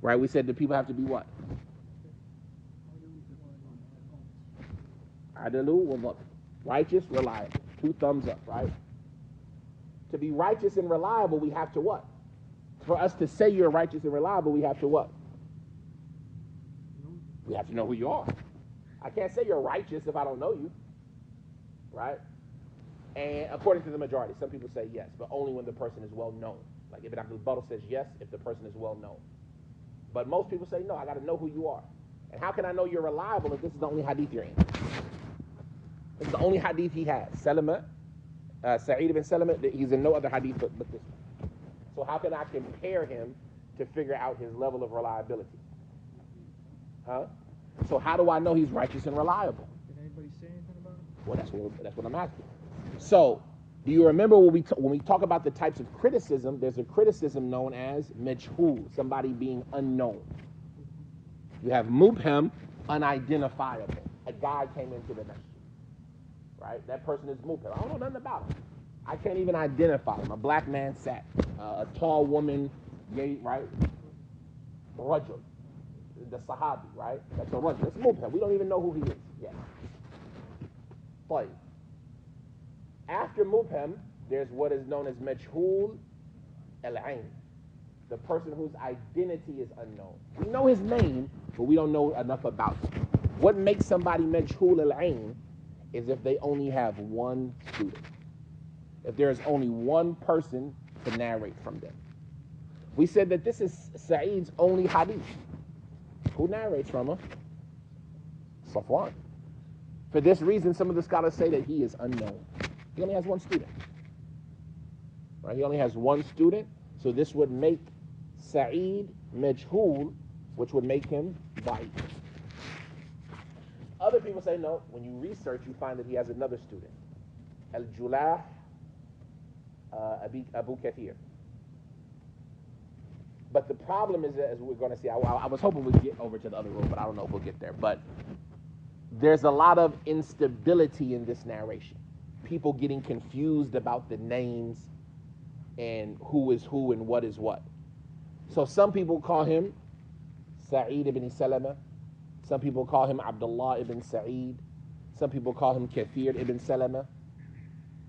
Right? We said that people have to be what? Adalu wa dhabt. Righteous, reliable. 2 thumbs up, right? To be righteous and reliable, we have to what? For us to say you're righteous and reliable, we have to what? We have to know who you are. I can't say you're righteous if I don't know you, right? And according to the majority, some people say yes, but only when the person is well known. Like Ibn Abdul Barr says yes if the person is well known. But most people say no, I got to know who you are. And how can I know you're reliable if this is the only hadith you're in? This is the only hadith he has. Salama, Sa'id ibn Salama, he's in no other hadith but this one. So how can I compare him to figure out his level of reliability? Huh? So how do I know he's righteous and reliable? Did anybody say anything about him? Well, that's what I'm asking. So, do you remember when we talk about the types of criticism? There's a criticism known as majhul, somebody being unknown. You have mubham, unidentifiable. A guy came into the masjid, right? That person is mubham. I don't know nothing about him. I can't even identify him. A black man sat, a tall woman, right? Rajul, the Sahabi, right? That's a Rajul. That's mubham. We don't even know who he is yet. But after mubham, there's what is known as majhul al-ain, the person whose identity is unknown. We know his name, but we don't know enough about him. What makes somebody majhul al-ain is if they only have one student. If there is only one person to narrate from them. We said that this is Sa'id's only hadith. Who narrates from him? Safwan. For this reason, some of the scholars say that he is unknown. He only has one student. Right? He only has one student, so this would make Sa'id majhul, which would make him da'if. Other people say no. When you research, you find that he has another student, al-Julah Abu Kathir. But the problem is, as we're going to see, I was hoping we'd get over to the other room, but I don't know if we'll get there. But there's a lot of instability in this narration. People getting confused about the names and who is who and what is what. So some people call him Sa'id ibn Salama. Some people call him Abdullah ibn Sa'id. Some people call him Kathir ibn Salama.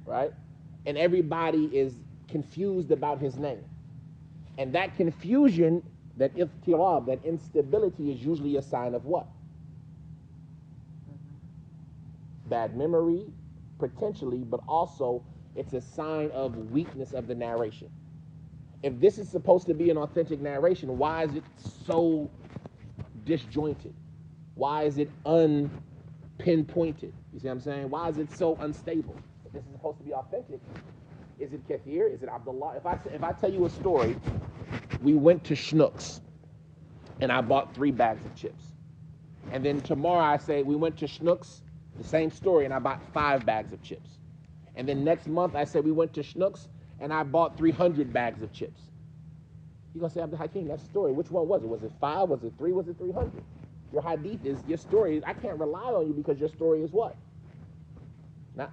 Right? And everybody is confused about his name. And that confusion, that iftirab, that instability is usually a sign of what? Bad memory, potentially, but also it's a sign of weakness of the narration. If this is supposed to be an authentic narration, why is it so disjointed? Why is it unpinpointed? You see what I'm saying? Why is it so unstable? If this is supposed to be authentic, is it Kathir? Is it Abdullah? If I tell you a story, we went to Schnucks and I bought 3 bags of chips. And then tomorrow I say we went to Schnucks, the same story, and I bought 5 bags of chips. And then next month I said we went to Schnucks and I bought 300 bags of chips. You're going to say, Abdul Hakim, that story, which one was it? Was it 5? Was it 3? Was it 300? Your hadith is, your story is, I can't rely on you because your story is what? Not,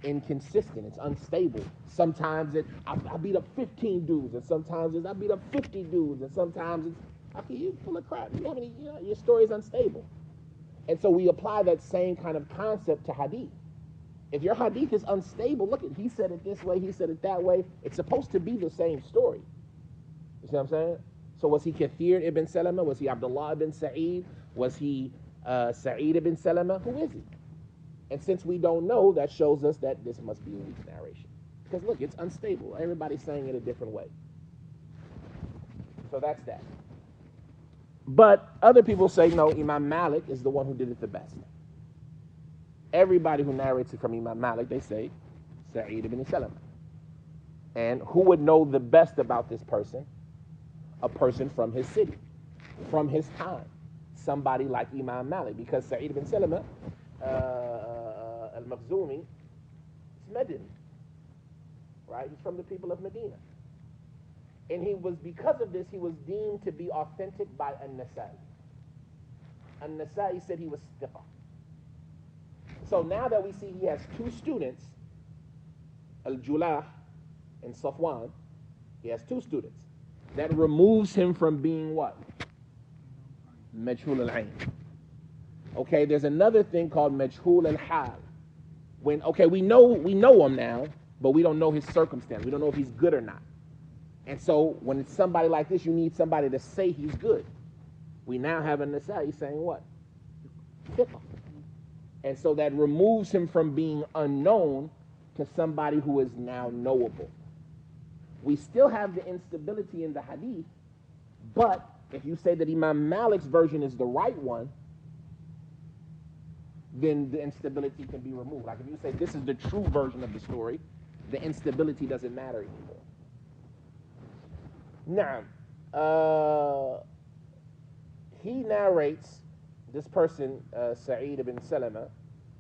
inconsistent. It's unstable. Sometimes I beat up 15 dudes, and sometimes I beat up 50 dudes, and sometimes it's, okay, you full of crap. You have any, your story is unstable. And so we apply that same kind of concept to hadith. If your hadith is unstable, look at, he said it this way, he said it that way. It's supposed to be the same story. You see what I'm saying? So was he Kathir ibn Salama? Was he Abdullah ibn Sa'id? Was he Sa'id ibn Salama? Who is he? And since we don't know, that shows us that this must be a weak narration. Because look, it's unstable. Everybody's saying it a different way. So that's that. But other people say, no, Imam Malik is the one who did it the best. Everybody who narrates it from Imam Malik, they say Sa'id ibn Salama. And who would know the best about this person? A person from his city, from his time. Somebody like Imam Malik. Because Sa'id ibn Salama, al-Makhzumi, is Medini. Right? He's from the people of Medina. And because of this, he was deemed to be authentic by An-Nasa'i. An-Nasa'i said he was thiqa. So now that we see he has two students, Al-Julah and Safwan, he has two students. That removes him from being what? Majhul al-Ain. Okay, there's another thing called Majhul al-Hal. When, okay, we know him now, but we don't know his circumstance. We don't know if he's good or not. And so when it's somebody like this, you need somebody to say he's good. We now have a Nasa'i saying what? Thiqa. And so that removes him from being unknown to somebody who is now knowable. We still have the instability in the hadith, but if you say that Imam Malik's version is the right one, then the instability can be removed. Like if you say this is the true version of the story, the instability doesn't matter anymore. Now, he narrates, this person, Sa'id ibn Salama,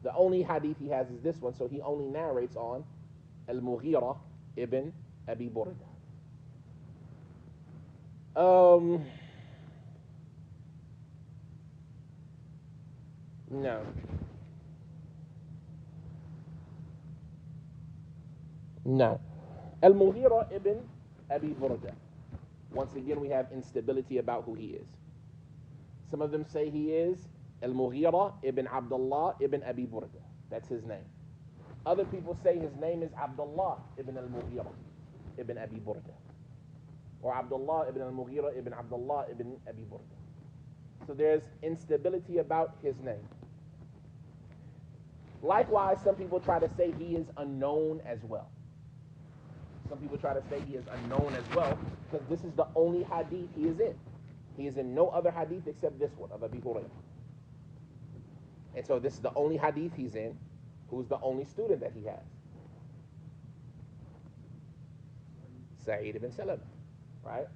the only hadith he has is this one, so he only narrates on al-Mughira ibn Abi Burda. No. Al-Mughira ibn Abi Burda. Once again, we have instability about who he is. Some of them say he is al-Mughira ibn Abdullah ibn Abi Burda. That's his name. Other people say his name is Abdullah ibn al-Mughira ibn Abi Burda. Or Abdullah ibn al-Mughira ibn Abdullah ibn Abi Burda. So there's instability about his name. Likewise, some people try to say he is unknown as well. Some people try to say he is unknown as well because this is the only hadith he is in. He is in no other hadith except this one of Abi Hurairah. And so this is the only hadith he's in, who's the only student that he has. Sa'id ibn Salama, right?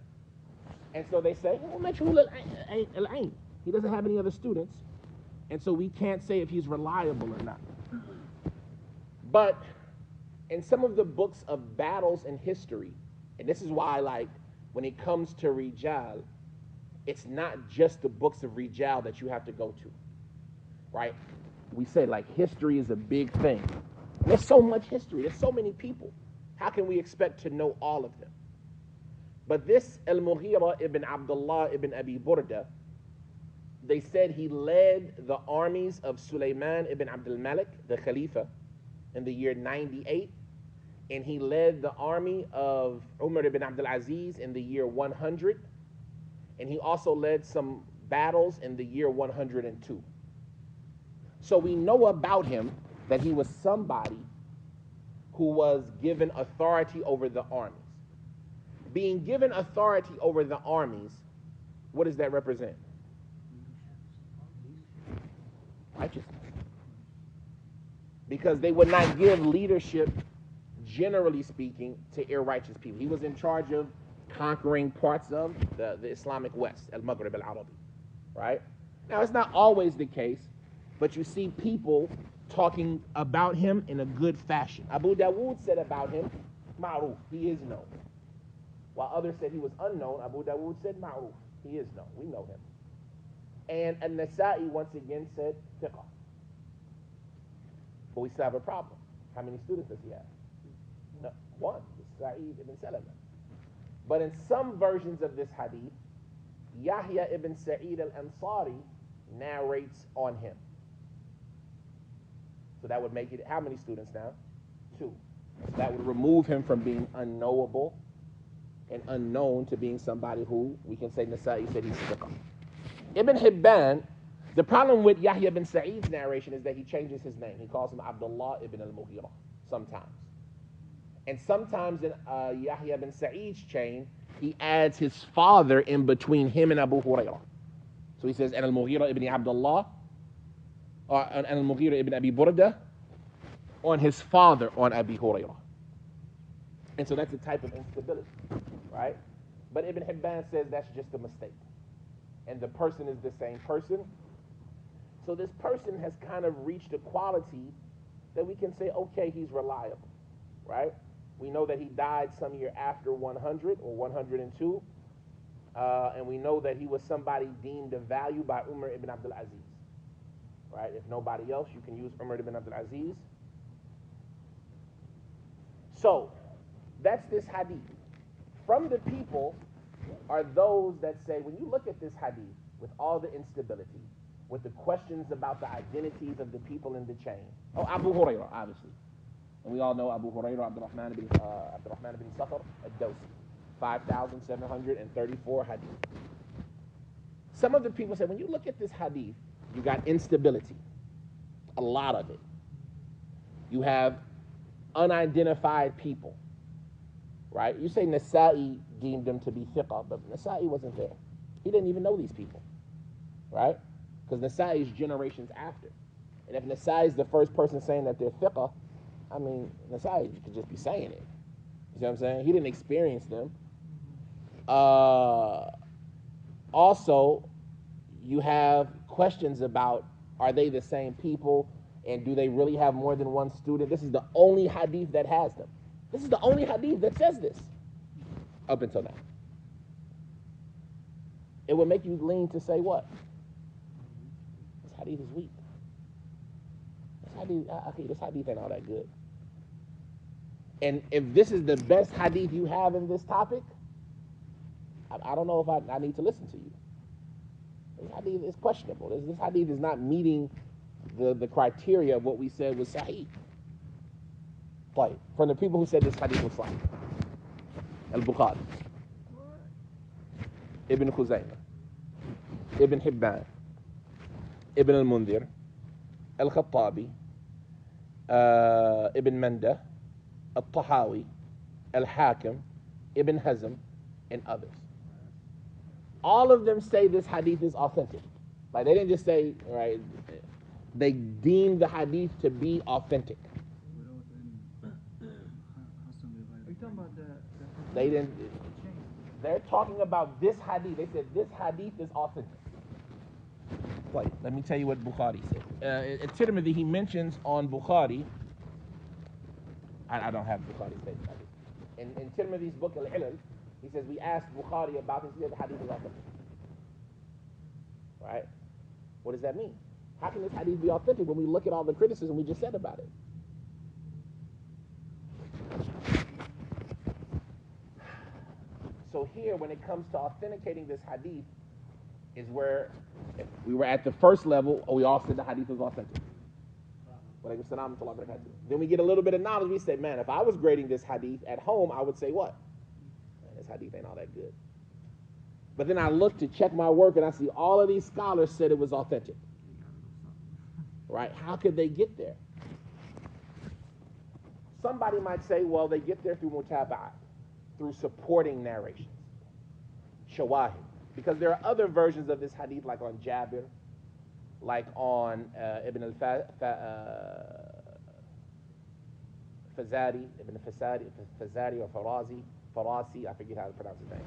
And so they say, well, Majhul al-Ain. He doesn't have any other students, and so we can't say if he's reliable or not. But in some of the books of battles and history, and this is why, like, when it comes to Rijal, it's not just the books of Rijal that you have to go to, right? We say, like, history is a big thing. And there's so much history. There's so many people. How can we expect to know all of them? But this al-Mughira ibn Abdullah ibn Abi Burda, they said he led the armies of Sulaiman ibn Abdul Malik, the Khalifa, in the year 98. And he led the army of Umar ibn Abdul Aziz in the year 100. And he also led some battles in the year 102. So we know about him that he was somebody who was given authority over the armies. Being given authority over the armies, what does that represent? Righteousness. Because they would not give leadership, generally speaking, to irrighteous people. He was in charge of conquering parts of the Islamic West, al-Maghrib al-Arabi, right? Now, it's not always the case, but you see people talking about him in a good fashion. Abu Dawood said about him, ma'ruf, he is known. While others said he was unknown, Abu Dawood said ma'ruf, he is known, we know him. And An-Nasa'i once again said thiqa. But we still have a problem. How many students does he have? No, one, Sa'id ibn Salama. But in some versions of this hadith, Yahya ibn Sa'id al-Ansari narrates on him. So that would make it, how many students now? Two. So that would remove him from being unknowable and unknown to being somebody who we can say Nasa'i said he's thiqa. Ibn Hibban, the problem with Yahya ibn Sa'id's narration is that he changes his name. He calls him Abdullah ibn al-Mughira sometimes. And sometimes in Yahya bin Sa'id's chain, he adds his father in between him and Abu Hurairah. So he says, "An al-Mughira ibn Abdullah," or "An al-Mughira ibn Abi Burda," on his father, on Abi Hurairah. And so that's a type of instability, right? But Ibn Hibban says that's just a mistake. And the person is the same person. So this person has kind of reached a quality that we can say, okay, he's reliable, right? We know that he died some year after 100 or 102. And we know that he was somebody deemed of value by Umar ibn Abdul Aziz, right? If nobody else, you can use Umar ibn Abdul Aziz. So that's this hadith. From the people are those that say, when you look at this hadith with all the instability, with the questions about the identities of the people in the chain. Oh, Abu Hurairah, obviously. And we all know Abu Hurairah, Abdurrahman ibn Sakhr ad-Dawsi, 5,734 hadith. Some of the people say, when you look at this hadith, you got instability, a lot of it. You have unidentified people, right? You say Nasa'i deemed them to be thiqah, but Nasa'i wasn't there. He didn't even know these people, right? Because Nasa'i is generations after. And if Nasa'i is the first person saying that they're thiqah, I mean, Nasa'i could just be saying it. You see what I'm saying? He didn't experience them. Also, you have questions about, are they the same people? And do they really have more than one student? This is the only hadith that has them. This is the only hadith that says this up until now. It would make you lean to say what? This hadith is weak. This hadith ain't all that good. And if this is the best hadith you have in this topic, I don't know if I need to listen to you. This hadith is questionable. This hadith is not meeting the criteria of what we said was sahih. Like, from the people who said this hadith was sahih. Al-Bukhari, Ibn Khuzaymah, Ibn Hibban, Ibn al-Mundhir, Al-Khattabi, Ibn Manda, Al-Tahawi, Al-Hakim, Ibn Hazm, and others. All of them say this hadith is authentic. Like, they didn't just say, right, they deemed the hadith to be authentic. Are you talking about the They didn't. chain? They're talking about this hadith. They said this hadith is authentic. Like, let me tell you what Bukhari said. In Tirmidhi, he mentions on Bukhari. I don't have Bukhari's name. In Tirmidhi's book Al-Ilal, he says we asked Bukhari about this. He said the hadith is authentic. Right? What does that mean? How can this hadith be authentic when we look at all the criticism we just said about it? So here, when it comes to authenticating this hadith, is where if we were at the first level, we all said the hadith was authentic. Then we get a little bit of knowledge. We say, man, if I was grading this hadith at home, I would say what? Man, this hadith ain't all that good. But then I look to check my work, and I see all of these scholars said it was authentic. Right? How could they get there? Somebody might say, well, they get there through mutaba'at, through supporting narrations, shawahid. Because there are other versions of this hadith, like on Jabir, like on Ibn al-Fazari, Ibn Fazari or Farasi, I forget how to pronounce his name.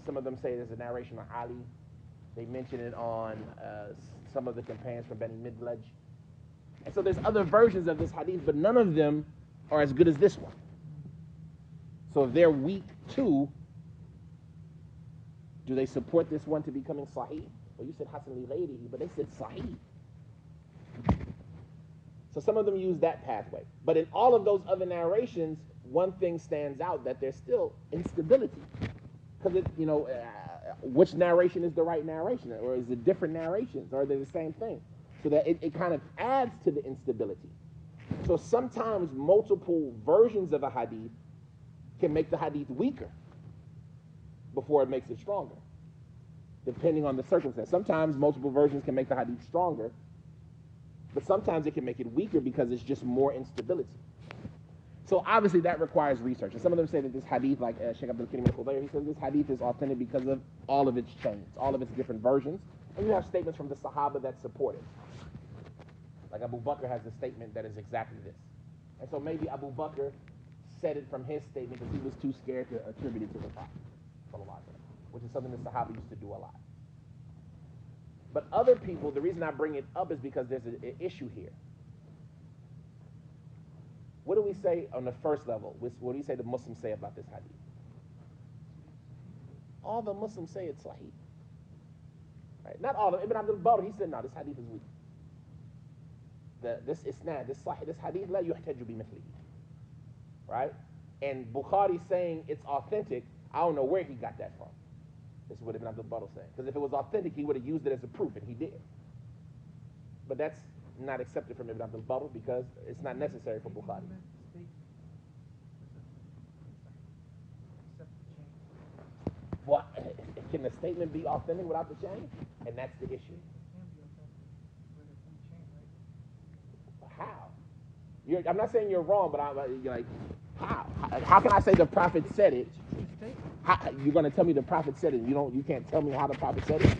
Some of them say there's a narration on Ali. They mention it on some of the companions from Bani Midlaj. And so there's other versions of this hadith, but none of them are as good as this one. So if they're weak too, do they support this one to becoming sahih? Well, you said Hasan li ghayrihi, but they said sahih. So some of them use that pathway. But in all of those other narrations, one thing stands out, that there's still instability. Because, which narration is the right narration? Or is it different narrations? Or are they the same thing? So that it kind of adds to the instability. So sometimes multiple versions of a hadith can make the hadith weaker before it makes it stronger, depending on the circumstance. Sometimes multiple versions can make the hadith stronger, but sometimes it can make it weaker because it's just more instability. So obviously that requires research. And some of them say that this hadith, like Sheikh Abdul Karim al-Khudair, he says this hadith is authentic because of all of its chains, all of its different versions. And you have statements from the Sahaba that support it. Like Abu Bakr has a statement that is exactly this. And so maybe Abu Bakr said it from his statement because he was too scared to attribute it to the Prophet, which is something the Sahaba used to do a lot. But other people, the reason I bring it up is because there's an issue here. What do we say on the first level? What do you say the Muslims say about this hadith? All the Muslims say it's sahih. Right? Not all of them. Ibn Abdul Barr, he said, no, this hadith is weak. This isnad, this hadith, la yuhtaju bimithlihi. Right? And Bukhari saying it's authentic, I don't know where he got that from. This is what Ibn Abdul Barr was saying. Because if it was authentic, he would have used it as a proof, and he did. But that's not accepted from Ibn Abdul Barr because it's not necessary for Bukhari. What? Can the statement be authentic without the chain? And that's the issue. How? I'm not saying you're wrong, but you're like, how? How can I say the Prophet said it? You're going to tell me the Prophet said it? You can't tell me how the Prophet said it?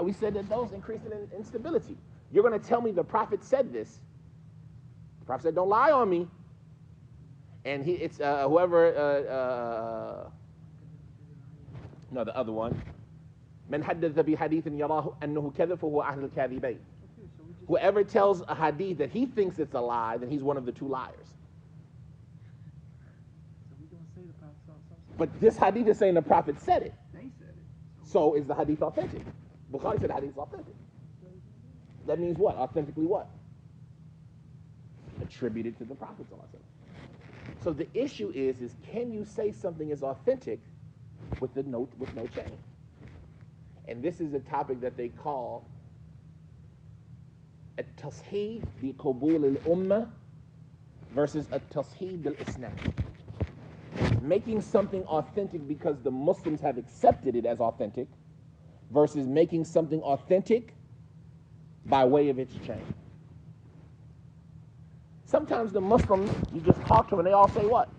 We said that those increase in instability. You're going to tell me the Prophet said this. The Prophet said, don't lie on me. And it's whoever, no, the other one. من حدث بحديث يراه أنه كذب فهو أحد الكاذبين. Whoever tells a hadith that he thinks it's a lie, then he's one of the two liars. But this hadith is saying the Prophet said it. They said it. So is the hadith authentic? Bukhari said the hadith is authentic. That means what? Authentically what? Attributed to the Prophet. So the issue is can you say something is authentic with no chain? And this is a topic that they call at-tasheed bi qabul al-ummah versus at-tasheed bil-isnad. Making something authentic because the Muslims have accepted it as authentic versus making something authentic by way of its chain. Sometimes the Muslims, you just talk to them and they all say what?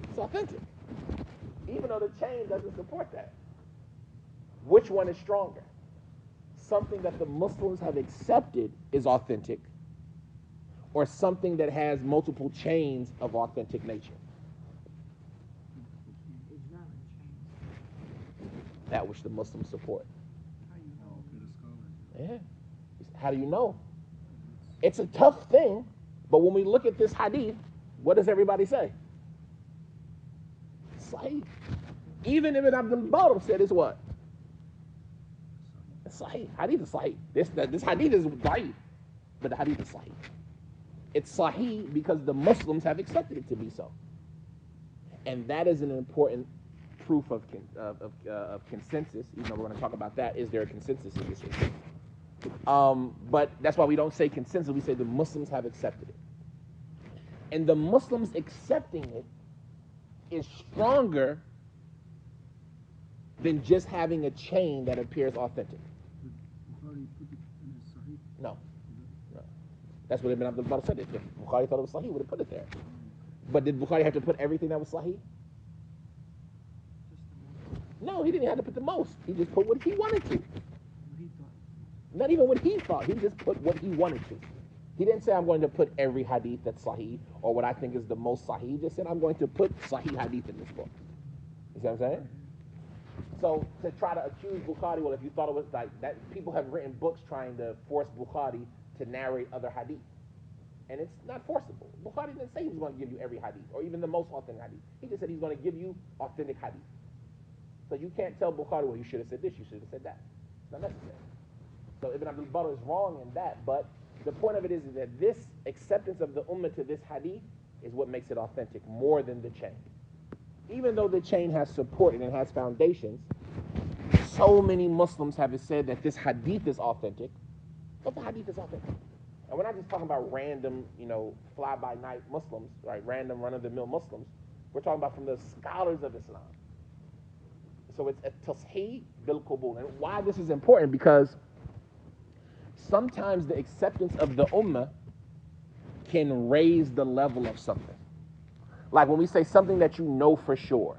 It's authentic. Even though the chain doesn't support that. Which one is stronger? Something that the Muslims have accepted is authentic, or something that has multiple chains of authentic nature? That which the Muslims support. How you know? Yeah. How do you know? It's a tough thing, but when we look at this hadith, what does everybody say? Sahih. Even Ibn Abdul Barr said it's what? It's sahih. Hadith is sahih. This hadith is da'if, but the hadith is sahih. It's sahih because the Muslims have accepted it to be so. And that is an important proof of consensus. Even though we're going to talk about that. Is there a consensus in this issue? But that's why we don't say consensus. We say the Muslims have accepted it. And the Muslims accepting it is stronger than just having a chain that appears authentic. No. That's what Ibn Abdul Barr said. If Bukhari thought it was Sahih, he would have put it there. But did Bukhari have to put everything that was Sahih? No, he didn't have to put the most. He just put what he wanted to. Not even what he thought. He just put what he wanted to. He didn't say, I'm going to put every hadith that's Sahih or what I think is the most Sahih. He just said, I'm going to put Sahih hadith in this book. You see what I'm saying? So to try to accuse Bukhari, well, if you thought it was like that, people have written books trying to force Bukhari to narrate other hadith. And it's not forcible. Bukhari didn't say he was going to give you every hadith or even the most authentic hadith. He just said he's going to give you authentic hadith. So you can't tell Bukhari, well, you should have said this, you should have said that. It's not necessary. So Ibn Abdul Barr is wrong in that, but the point of it is that this acceptance of the ummah to this hadith is what makes it authentic more than the chain. Even though the chain has support and it has foundations, so many Muslims have said that this hadith is authentic, but the hadith is authentic. And we're not just talking about random, fly-by-night Muslims, right? Random run-of-the-mill Muslims. We're talking about from the scholars of Islam. So it's a tasheed bil qabul. And why this is important? Because sometimes the acceptance of the ummah can raise the level of something. Like when we say something that you know for sure.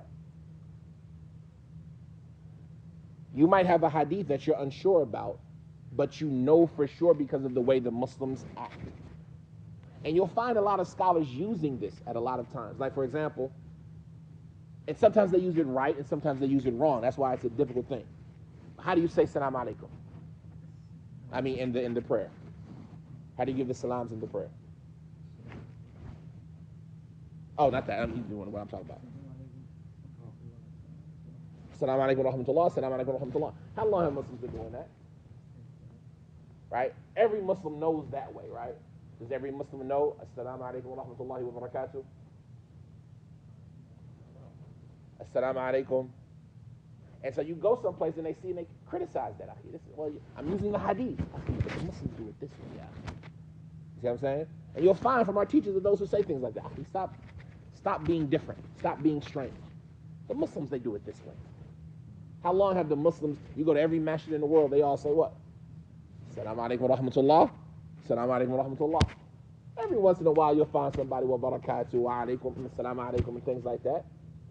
You might have a hadith that you're unsure about, but you know for sure because of the way the Muslims act. And you'll find a lot of scholars using this at a lot of times. Like, for example, and sometimes they use it right and sometimes they use it wrong. That's why it's a difficult thing. How do you say salam alaikum? I mean, in the prayer. How do you give the salams in the prayer? Oh, not that. I'm doing what I'm talking about. Assalamu alaikum wa rahmatullah, assalamu alaikum wa rahmatullah. How long have Muslims been doing that? Right? Every Muslim knows that way, right? Does every Muslim know assalamu alaikum wa rahmatullahi wa barakatuh? Assalamu alaikum. And so you go someplace and they see and they criticize that. Well, I'm using the hadith. But the Muslims do it this way, yeah. You see what I'm saying? And you'll find from our teachers of those who say things like that. Stop being different. Stop being strange. The Muslims, they do it this way. How long have the Muslims, you go to every masjid in the world, they all say what? Assalamu alaikum wa rahmatullah. Assalamu alaikum wa rahmatullah. Every once in a while you'll find somebody wa barakatuh, wa alaikum, assalamu alaikum, and things like that.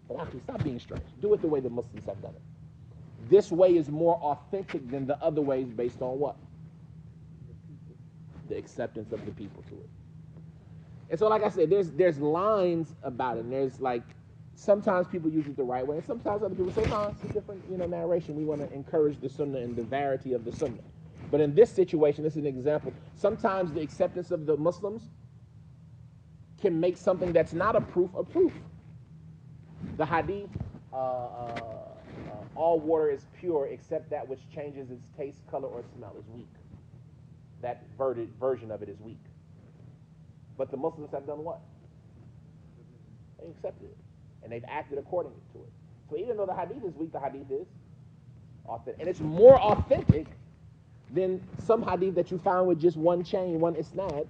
But actually, stop being strange. Do it the way the Muslims have done it. This way is more authentic than the other ways based on what? The acceptance of the people to it. And so, like I said, there's lines about it. And there's like, sometimes people use it the right way, and sometimes other people say, no, it's a different, narration. We want to encourage the sunnah and the verity of the sunnah. But in this situation, this is an example. Sometimes the acceptance of the Muslims can make something that's not a proof. The hadith, all water is pure except that which changes its taste, color, or smell is weak. That version of it is weak. But the Muslims have done what? They accepted it. And they've acted according to it. So even though the hadith is weak, the hadith is authentic. And it's more authentic than some hadith that you find with just one chain, one isnad,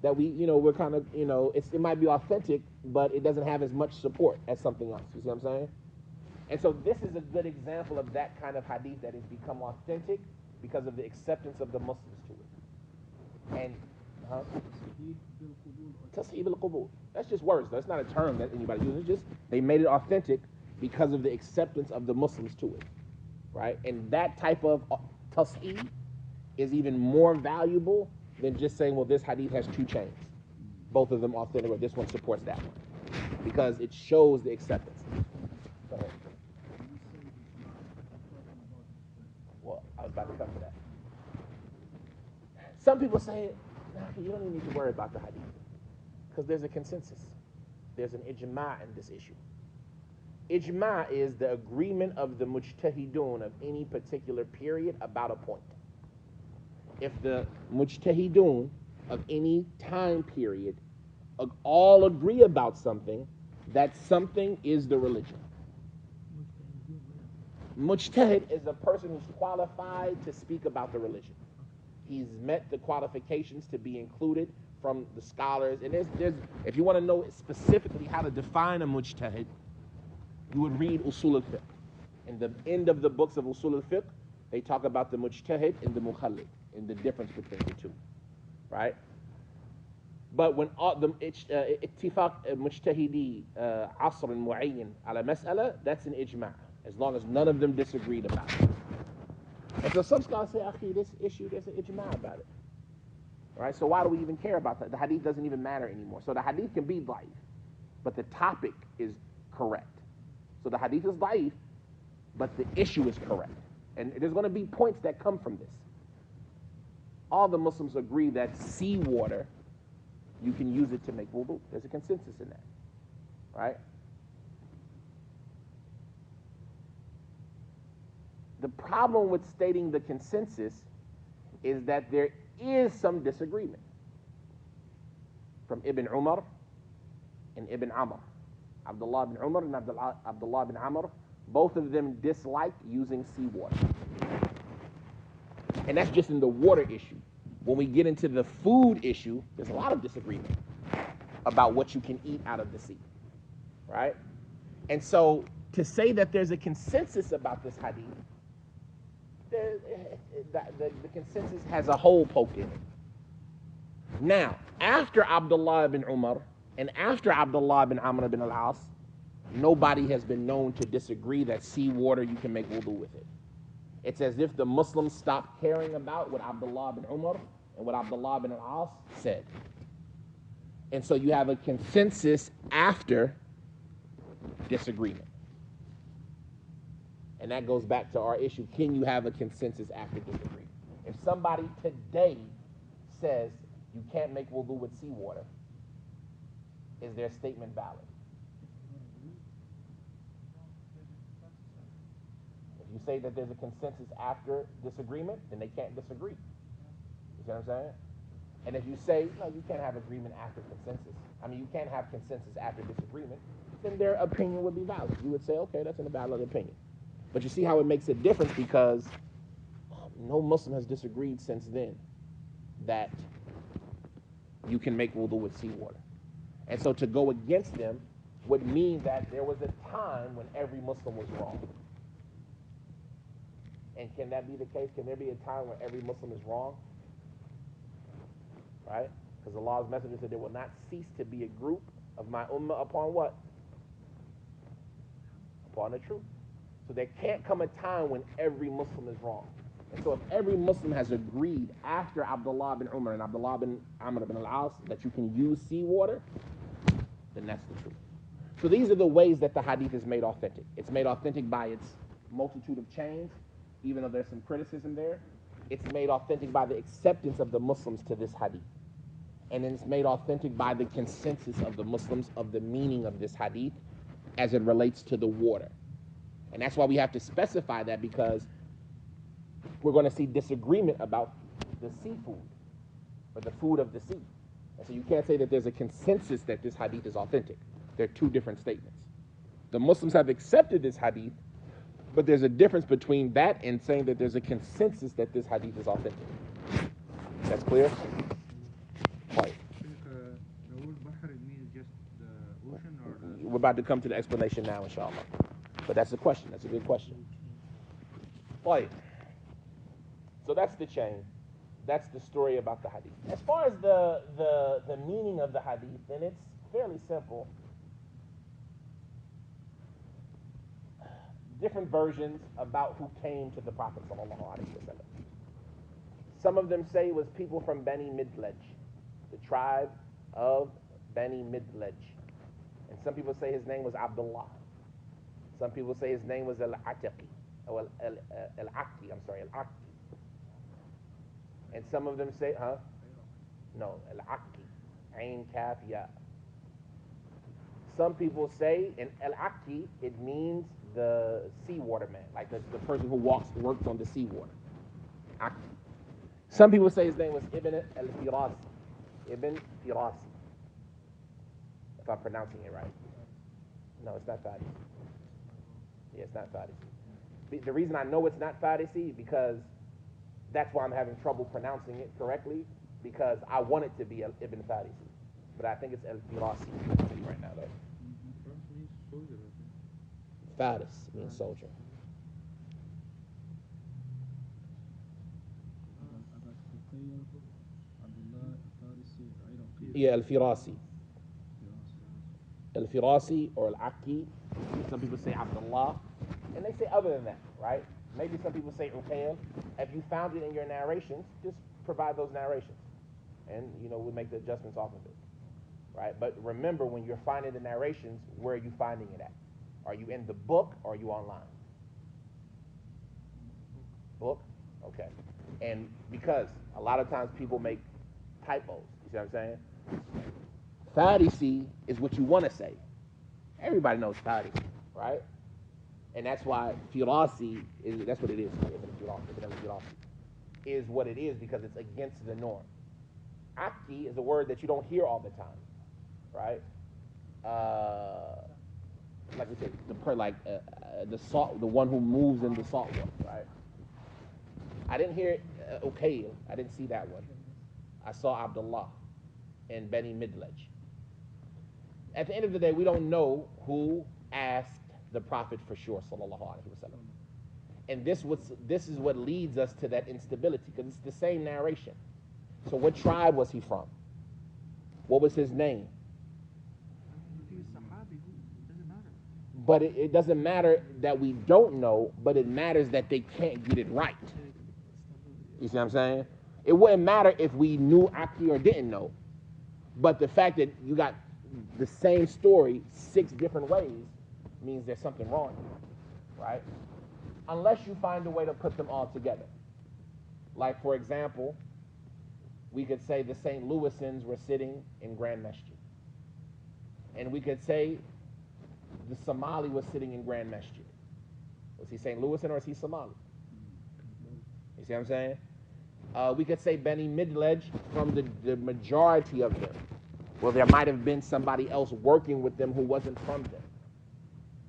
that we're kind of, it might be authentic, but it doesn't have as much support as something else. You see what I'm saying? And so this is a good example of that kind of hadith that has become authentic because of the acceptance of the Muslims to it. And Tasheeb al-Qubul. That's just words. That's not a term that anybody uses. It's just they made it authentic because of the acceptance of the Muslims to it, right? And that type of tasheeb is even more valuable than just saying, well, this hadith has two chains. Both of them authentic, or this one supports that one. Because it shows the acceptance. Go ahead. Well, I was about to come to that. Some people say, you don't even need to worry about the hadith. Because there's a consensus. There's an ijma' in this issue. Ijma' is the agreement of the mujtahidun of any particular period about a point. If the mujtahidun of any time period all agree about something, that something is the religion. Mujtahid is a person who's qualified to speak about the religion. He's met the qualifications to be included from the scholars. And there's if you want to know specifically how to define a mujtahid, you would read usul al-fiqh. In the end of the books of usul al-fiqh, they talk about the mujtahid and the mukhallid, and the difference between the two, right? But when the ittifaq mujtahidi asr mu'ayyan ala mas'ala, that's an ijma', as long as none of them disagreed about it. And so some scholars say, akhi, this issue, there's an ijma' about it. Right? So why do we even care about that? The hadith doesn't even matter anymore. So the hadith can be da'if, but the topic is correct. So the hadith is da'if, but the issue is correct. And there's going to be points that come from this. All the Muslims agree that seawater, you can use it to make wudu. There's a consensus in that. Right? The problem with stating the consensus is that there is some disagreement from Ibn Umar and Ibn Amr. Abdullah ibn Umar and Abdullah ibn Amr, both of them dislike using seawater. And that's just in the water issue. When we get into the food issue, there's a lot of disagreement about what you can eat out of the sea, right? And so to say that there's a consensus about this hadith The consensus has a hole poked in it. Now, after Abdullah ibn Umar and after Abdullah ibn Amr ibn al-As, nobody has been known to disagree that seawater, you can make wudu with it. It's as if the Muslims stopped caring about what Abdullah ibn Umar and what Abdullah ibn al-As said. And so you have a consensus after disagreement. And that goes back to our issue. Can you have a consensus after disagreement? If somebody today says you can't make wudu with seawater, is their statement valid? If you say that there's a consensus after disagreement, then they can't disagree. You see what I'm saying? And if you say, no, you can't have agreement after consensus, you can't have consensus after disagreement, then their opinion would be valid. You would say, okay, that's a valid opinion. But you see how it makes a difference, because no Muslim has disagreed since then that you can make wudu with seawater. And so to go against them would mean that there was a time when every Muslim was wrong. And can that be the case? Can there be a time when every Muslim is wrong? Right? Because Allah's messenger said there will not cease to be a group of my ummah upon what? Upon the truth. So there can't come a time when every Muslim is wrong. And so if every Muslim has agreed after Abdullah bin Umar and Abdullah bin Amr bin al-As that you can use seawater, then that's the truth. So these are the ways that the hadith is made authentic. It's made authentic by its multitude of chains, even though there's some criticism there. It's made authentic by the acceptance of the Muslims to this hadith. And then it's made authentic by the consensus of the Muslims of the meaning of this hadith as it relates to the water. And that's why we have to specify that, because we're going to see disagreement about the seafood or the food of the sea. And so you can't say that there's a consensus that this hadith is authentic. They're two different statements. The Muslims have accepted this hadith, but there's a difference between that and saying that there's a consensus that this hadith is authentic. That's clear? Right. The word Bahr means just the ocean, or the... We're about to come to the explanation now, inshallah. But that's the question. That's a good question. Right. So that's the chain. That's the story about the hadith. As far as the meaning of the hadith, then it's fairly simple. Different versions about who came to the Prophet sallallahu alaihi wasallam. Some of them say it was people from Bani Midlaj, the tribe of Bani Midlaj. And some people say his name was Abdullah. Some people say his name was al-Atiqi, or al-Aqi, al-Aqi. And some of them say, No, al-Aqi, Ain Kaf Ya. Some people say in al-Aqi, it means the seawater man, like the person who works on the seawater. Aqi. Some people say his name was Ibn al-Firasi. Ibn Firasi. If I'm pronouncing it right. No, it's not Farisi. Yeah, it's not Farisi. The reason I know it's not Farisi, because that's why I'm having trouble pronouncing it correctly, because I want it to be Ibn Farisi. But I think it's al-Firasi right now, though. Faris means soldier. Yeah, al-Firasi. Al-Firasi or al-Aqi. Some people say Abdullah. And they say other than that, right? Maybe some people say Uqayl. If you found it in your narrations, just provide those narrations. And, we'll make the adjustments off of it. Right? But remember, when you're finding the narrations, where are you finding it at? Are you in the book or are you online? Book? Okay. And because a lot of times people make typos. You see what I'm saying? Farisi is what you want to say. Everybody knows Farisi, right? And that's why Firasi that's what it is. Is what it is, because it's against the norm. Aki is a word that you don't hear all the time, right? Like we said, the salt, the one who moves in the salt water, right? I didn't hear Uqayl. I didn't see that one. I saw Abdullah and Bani Midlaj. At the end of the day, we don't know who asked the Prophet for sure, sallallahu alaihi wasallam. And this is what leads us to that instability, because it's the same narration. So what tribe was he from? What was his name? If he was Sahabi, doesn't matter. But it doesn't matter that we don't know, but it matters that they can't get it right. You see what I'm saying? It wouldn't matter if we knew Aki or didn't know. But the fact that you got the same story 6 different ways means there's something wrong here, right? Unless you find a way to put them all together. Like, for example, we could say the St. Louisans were sitting in Grand Masjid. And we could say the Somali was sitting in Grand Masjid. Was he St. Louisan or is he Somali? You see what I'm saying? We could say Beni Midlej from the majority of them. Well, there might have been somebody else working with them who wasn't from them.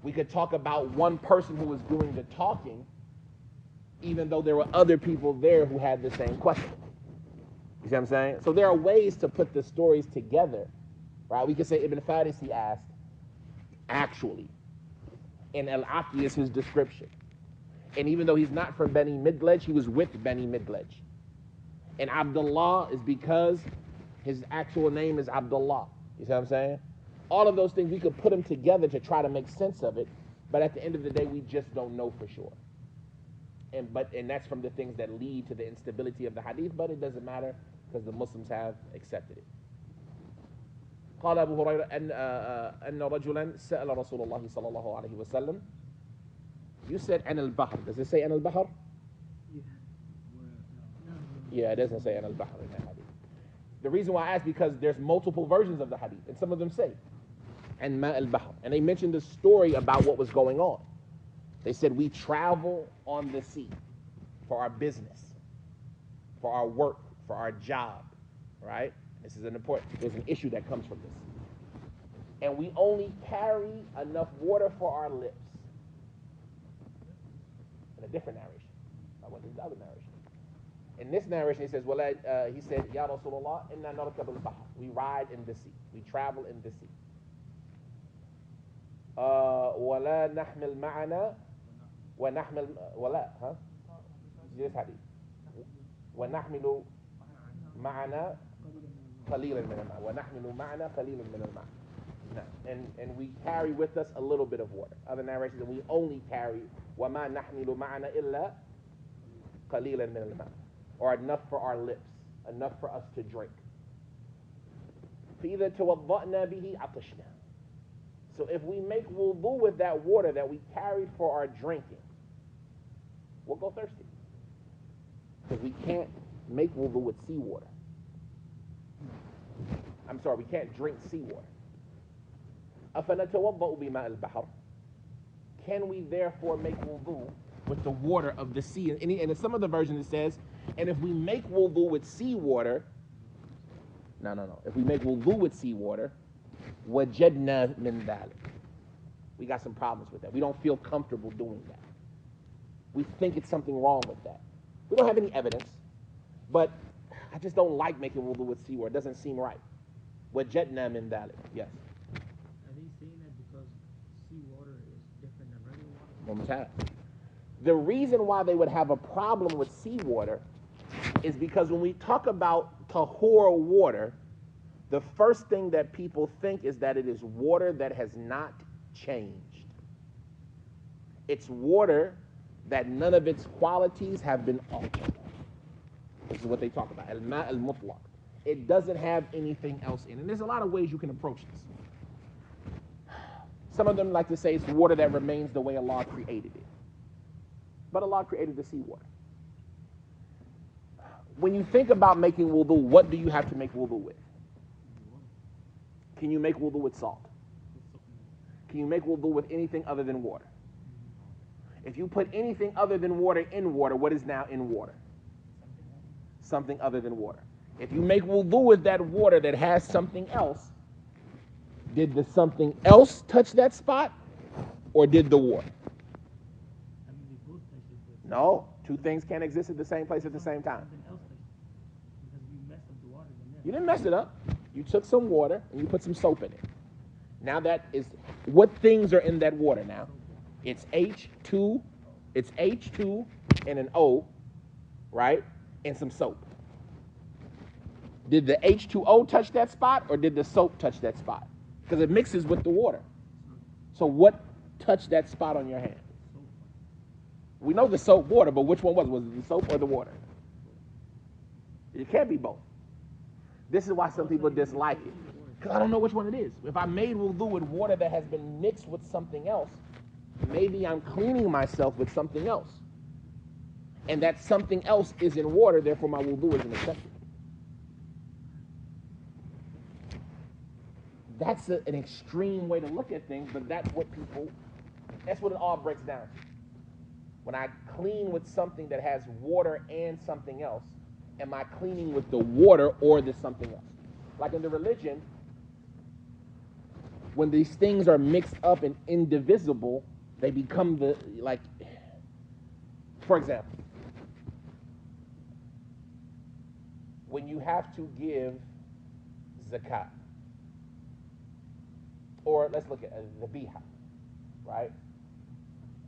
We could talk about one person who was doing the talking, even though there were other people there who had the same question. You see what I'm saying? So there are ways to put the stories together, right? We could say Ibn Farisi asked, actually, and Al-Aqi is his description. And even though he's not from Beni Midlej, he was with Beni Midlej. And Abdullah is because his actual name is Abdullah. You see what I'm saying? All of those things, we could put them together to try to make sense of it, but at the end of the day, we just don't know for sure. And that's from the things that lead to the instability of the hadith, but it doesn't matter because the Muslims have accepted it. قال أبو هريرة أن رجلا سأل رسول الله صلى الله عليه وسلم. You said عن البحر. Does it say عن البحر? Yeah, it doesn't say عن البحر in that hadith. The reason why I ask because there's multiple versions of the hadith, and some of them say and ma al-bahr, and they mentioned the story about what was going on. They said we travel on the sea for our business, for our work, for our job, right? This is there's an issue that comes from this. And we only carry enough water for our lips. In a different narration. I went to the other narration. In this narration, he says, he said, Ya Rasulullah, inna narkab al-bahr. We ride in the sea. We travel in the sea. وَلَا نَحْمِلْ مَعَنَا وَنَحْمِلْ وَلَا ها؟ This hadith. وَنَحْمِلُ مَعَنَا قَلِيلًا مِنَ الْمَاءِ وَنَحْمِلُ مَعَنَا قَلِيلًا مِنَ الْمَاءِ. And we carry with us a little bit of water. Other narrations, and we only carry وَمَا نَحْمِلُ مَعَنَا إِلَّا قَلِيلًا مِنَ الْمَاءِ, or enough for our lips, enough for us to drink. فَإِذَا تَوَضَّأْنَا بِهِ عَطَشْنَا. So if we make wudu with that water that we carried for our drinking, we'll go thirsty. Because we can't make wudu with seawater. I'm sorry, we can't drink seawater. أَفَنَتَوَضَّأُ بِمَاءِ الْبَحْرِ. Can we therefore make wudu with the water of the sea? And in some of the versions it says, and if we make wudu with seawater, no. If we make wudu with seawater, وَجَدْنَا مِنْ ذَلِكَ. We got some problems with that. We don't feel comfortable doing that. We think it's something wrong with that. We don't have any evidence, but I just don't like making wudu with seawater. It doesn't seem right. وَجَدْنَا مِنْ ذَلِكَ. Yes. Are they saying that because seawater is different than regular water? The reason why they would have a problem with seawater is because when we talk about tahor water, the first thing that people think is that it is water that has not changed. It's water that none of its qualities have been altered. This is what they talk about, al-ma' al-mutlaq. It doesn't have anything else in it. And there's a lot of ways you can approach this. Some of them like to say it's water that remains the way Allah created it. But Allah created the seawater. When you think about making wudu, what do you have to make wudu with? Can you make wudu with salt? Can you make wudu with anything other than water? If you put anything other than water in water, what is now in water? Something other than water. If you make wudu with that water that has something else, did the something else touch that spot, or did the water? No, two things can't exist at the same place at the same time. You didn't mess it up. You took some water and you put some soap in it. Now that is, what things are in that water now? It's H2O. It's H2 and an O, right? And some soap. Did the H2O touch that spot or did the soap touch that spot? Because it mixes with the water. So what touched that spot on your hand? We know the soap water, but which one was it? Was it the soap or the water? It can't be both. This is why some people dislike it. Because I don't know which one it is. If I made wudu with water that has been mixed with something else, maybe I'm cleaning myself with something else. And that something else is in water, therefore my wudu isn't accepted. That's an extreme way to look at things, but that's what it all breaks down to. When I clean with something that has water and something else, am I cleaning with the water or the something else? Like in the religion, when these things are mixed up and indivisible, they become for example, when you have to give zakat, or let's look at the biha, right?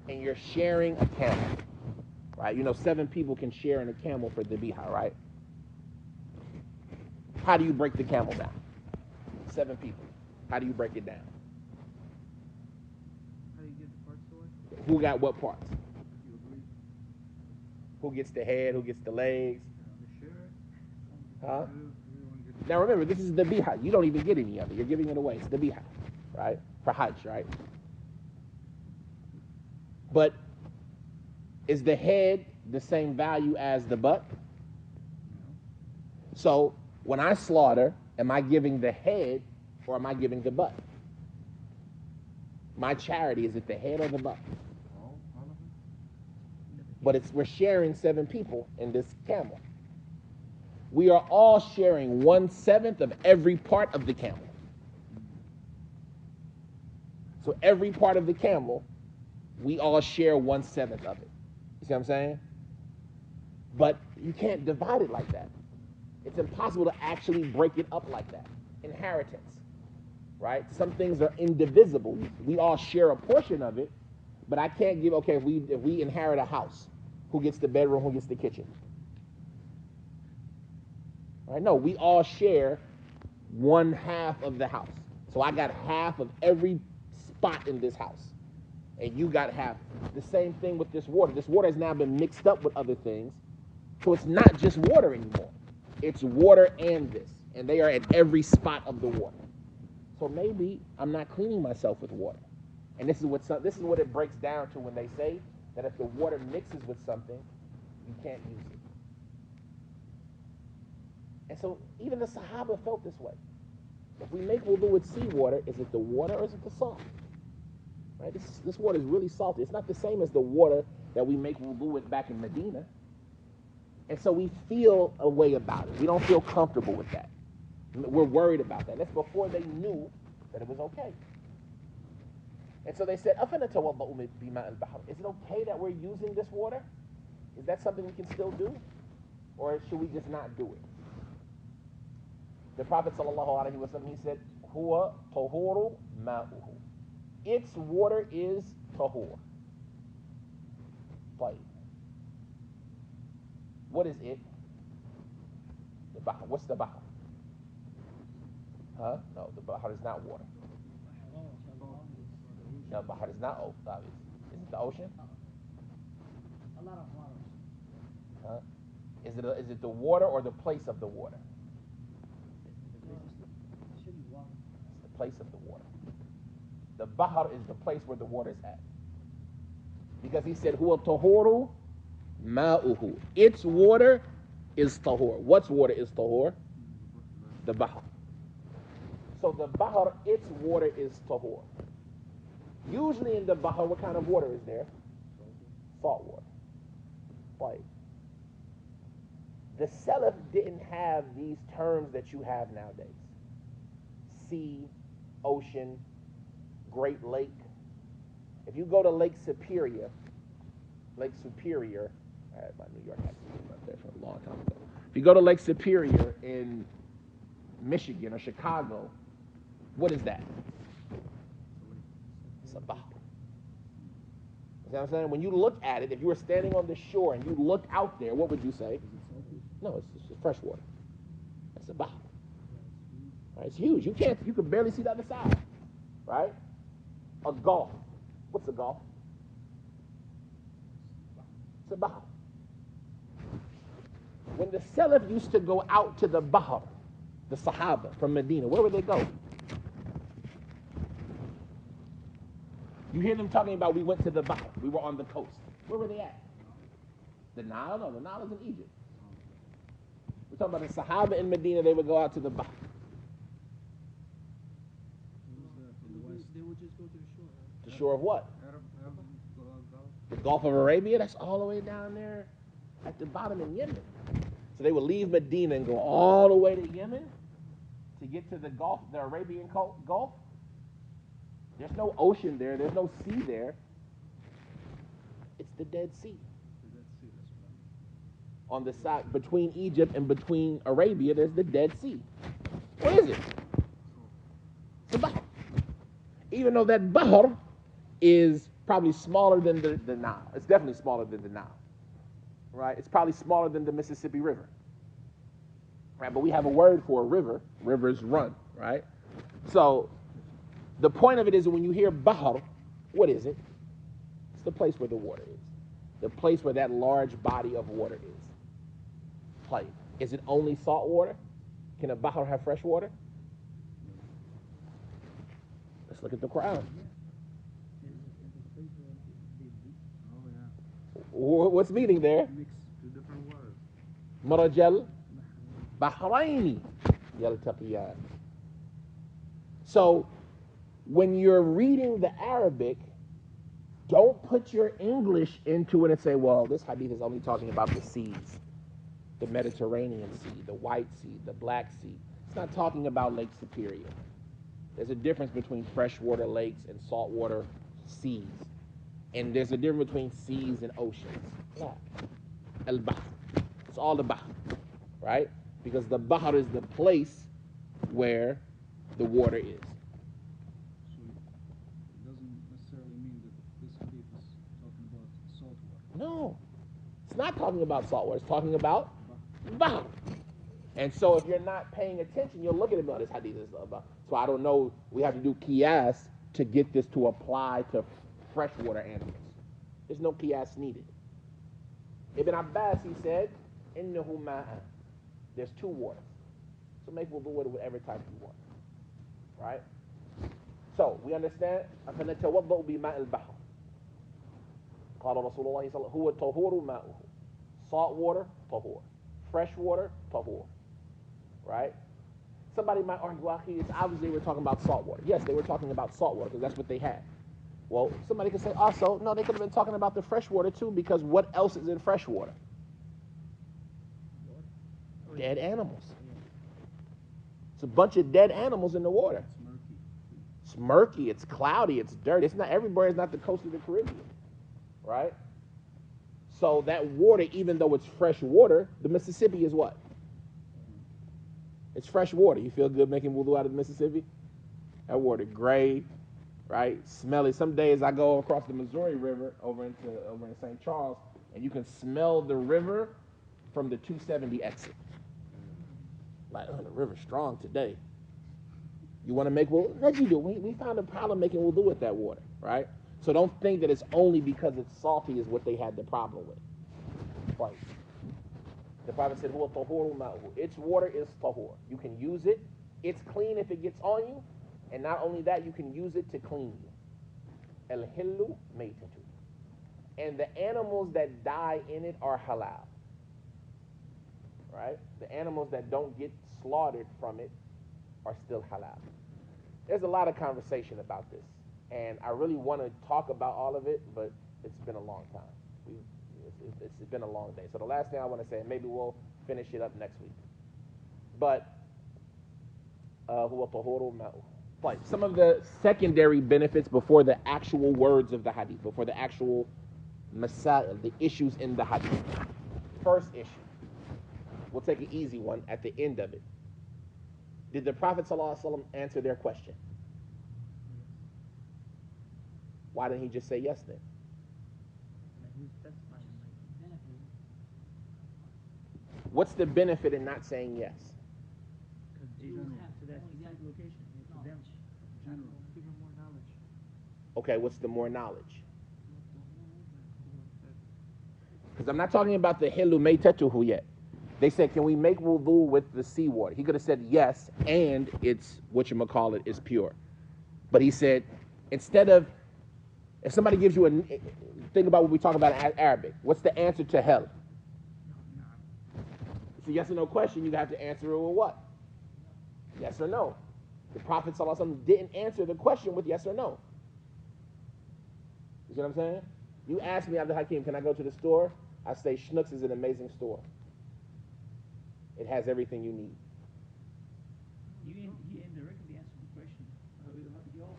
And you're sharing a camel, right? 7 people can share in a camel for the biha, right? How do you break the camel down? 7 people. How do you break it down? How do you give the parts away? Who got what parts? You agree? Who gets the head? Who gets the legs? The share? Huh? Everyone gets Now remember, this is the biha. You don't even get any of it. You're giving it away. It's the biha, right? For hajj, right? But is the head the same value as the butt? So when I slaughter, am I giving the head or am I giving the butt? My charity, is it the head or the butt? all of them? But we're sharing 7 people in this camel. We are all sharing 1/7 of every part of the camel. So every part of the camel, we all share 1/7 of it. You see what I'm saying? But you can't divide it like that. It's impossible to actually break it up like that. Inheritance, right? Some things are indivisible. We all share a portion of it, but I can't give, okay, if we inherit a house, who gets the bedroom, who gets the kitchen? Right? No, we all share 1/2 of the house. So I got half of every spot in this house, and you got half. The same thing with this water. This water has now been mixed up with other things, so it's not just water anymore. It's water and this, and they are at every spot of the water. So maybe I'm not cleaning myself with water, and this is what it breaks down to when they say that if the water mixes with something, you can't use it. And so even the Sahaba felt this way. If we make wudu with seawater, is it the water or is it the salt? Right? This water is really salty. It's not the same as the water that we make wudu with back in Medina. And so we feel a way about it. We don't feel comfortable with that. We're worried about that. That's before they knew that it was okay. And so they said, is it okay that we're using this water? Is that something we can still do? Or should we just not do it? The Prophet ﷺ, he said, Huwa tahuru ma'uhu. Its water is tahur. What is it? The Bahr. What's the Bahr? Huh? No, the Bahr is not water. No, Bahr is not obvious. Is it the ocean? A lot of waters. Huh? Is it the water or the place of the water? It should be water. It's the place of the water. The Bahr is the place where the water is at. Because he said, Huwa tahuru ma'uhu. Its water is tahur. What's water is tahur? The Bahr. So the Bahr, its water is tahur. Usually in the Bahr, what kind of water is there? Salt water. Right. The Salaf didn't have these terms that you have nowadays. Sea, ocean, Great Lake. If you go to Lake Superior, I had my New York accent up there for a long time ago. If you go to Lake Superior in Michigan or Chicago, what is that? It's a Bahr. See what I'm saying? When you look at it, if you were standing on the shore and you looked out there, what would you say? No, it's just fresh water. That's a bahr. Right? It's huge. You can barely see the other side. Right? A gulf. What's a gulf? It's a bahr. When the Salaf used to go out to the bahr, the Sahaba from Medina, where would they go? You hear them talking about we went to the bahr. We were on the coast. Where were they at? The Nile? No, the Nile is in Egypt. We're talking about the Sahaba in Medina. They would go out to the bahr. They would just go to the shore. Right? The shore of what? Arab Gulf. The Gulf of Arabia. That's all the way down there at the bottom in Yemen. So they would leave Medina and go all the way to Yemen to get to the Gulf, the Arabian Gulf. There's no ocean there. There's no sea there. It's the Dead Sea. On the side between Egypt and between Arabia, there's the Dead Sea. What is it? It's a bahr. Even though that bahr is probably smaller than the Nile. It's definitely smaller than the Nile. Right? It's probably smaller than the Mississippi River. Right? But we have a word for a river. Rivers run. Right? So the point of it is when you hear bahr, what is it? It's the place where the water is. The place where that large body of water is. Like, is it only salt water? Can a bahr have fresh water? Let's look at the Quran. What's meaning there? Mix two different waters. Marajal Bahraini Yaltaqiyan. So when you're reading the Arabic, don't put your English into it and say, well, this hadith is only talking about the seas. The Mediterranean Sea, the White Sea, the Black Sea. It's not talking about Lake Superior. There's a difference between freshwater lakes and saltwater seas. And there's a difference between seas and oceans. Al-Bahr. It's all the Bahr, right? Because the Bahr is the place where the water is. So it doesn't necessarily mean that this hadith is talking about salt water. No, it's not talking about salt water. It's talking about Bahr. And so if you're not paying attention, you'll look at it, oh, this hadith is about. So I don't know, we have to do qiyas to get this to apply to freshwater animals. There's no qiyas needed. Ibn Abbas, he said, innahu ma'an. There's two waters. So make wudu with whatever type you want. Right? So we understand. أَفَنَتَوَضَّأُ بِمَاءِ الْبَحْرِ قال رسول الله صلى الله عليه وسلم هو طهور ماؤه. Salt water, tahur. Fresh water, tahur. Right? Somebody might argue, well, it's obviously they were talking about salt water. Yes, they were talking about salt water because that's what they had. Well, somebody could say also, no, they could have been talking about the fresh water too, because what else is in fresh water? Dead animals. It's a bunch of dead animals in the water. It's murky, it's cloudy, it's dirty. It's not everywhere is not the coast of the Caribbean. Right? So that water, even though it's fresh water, the Mississippi is what? It's fresh water. You feel good making wudu out of the Mississippi? That water gray, right? Smelly. Some days I go across the Missouri River over in St. Charles, and you can smell the river from the 270 exit. Like, oh, the river's strong today. You want to make wudu? Let you do. We found a problem making wudu with that water, right? So don't think that it's only because it's salty is what they had the problem with. Right. The Prophet said, "Huwa tahuru ma'uhu." Its water is tahur. You can use it. It's clean if it gets on you. And not only that, you can use it to clean you. El-hillu maytatu. And the animals that die in it are halal. Right? The animals that don't get slaughtered from it are still halal. There's a lot of conversation about this. And I really want to talk about all of it, but it's been a long time. It's been a long day. So the last thing I want to say, and maybe we'll finish it up next week. But like some of the secondary benefits before the actual words of the hadith, before the actual masail, the issues in the hadith. First issue. We'll take an easy one at the end of it. Did the Prophet ﷺ answer their question? Why didn't he just say yes then? What's the benefit in not saying yes? Because they don't have to that exact location. It's for them. General. Give them more knowledge. Okay, what's the more knowledge? Because I'm not talking about the hilu meitetuhu yet. They said, can we make wudu with the seawater? He could have said yes, and it's, whatchamacallit, is pure. But he said, instead of, if somebody gives you a, think about what we talk about in Arabic. What's the answer to hell? It's a yes or no question. You have to answer it with what? Yes or no. The Prophet ﷺ didn't answer the question with yes or no. You see what I'm saying? You ask me, Abdul Hakim, can I go to the store? I say, Schnucks is an amazing store. It has everything you need. He indirectly answered the question. He also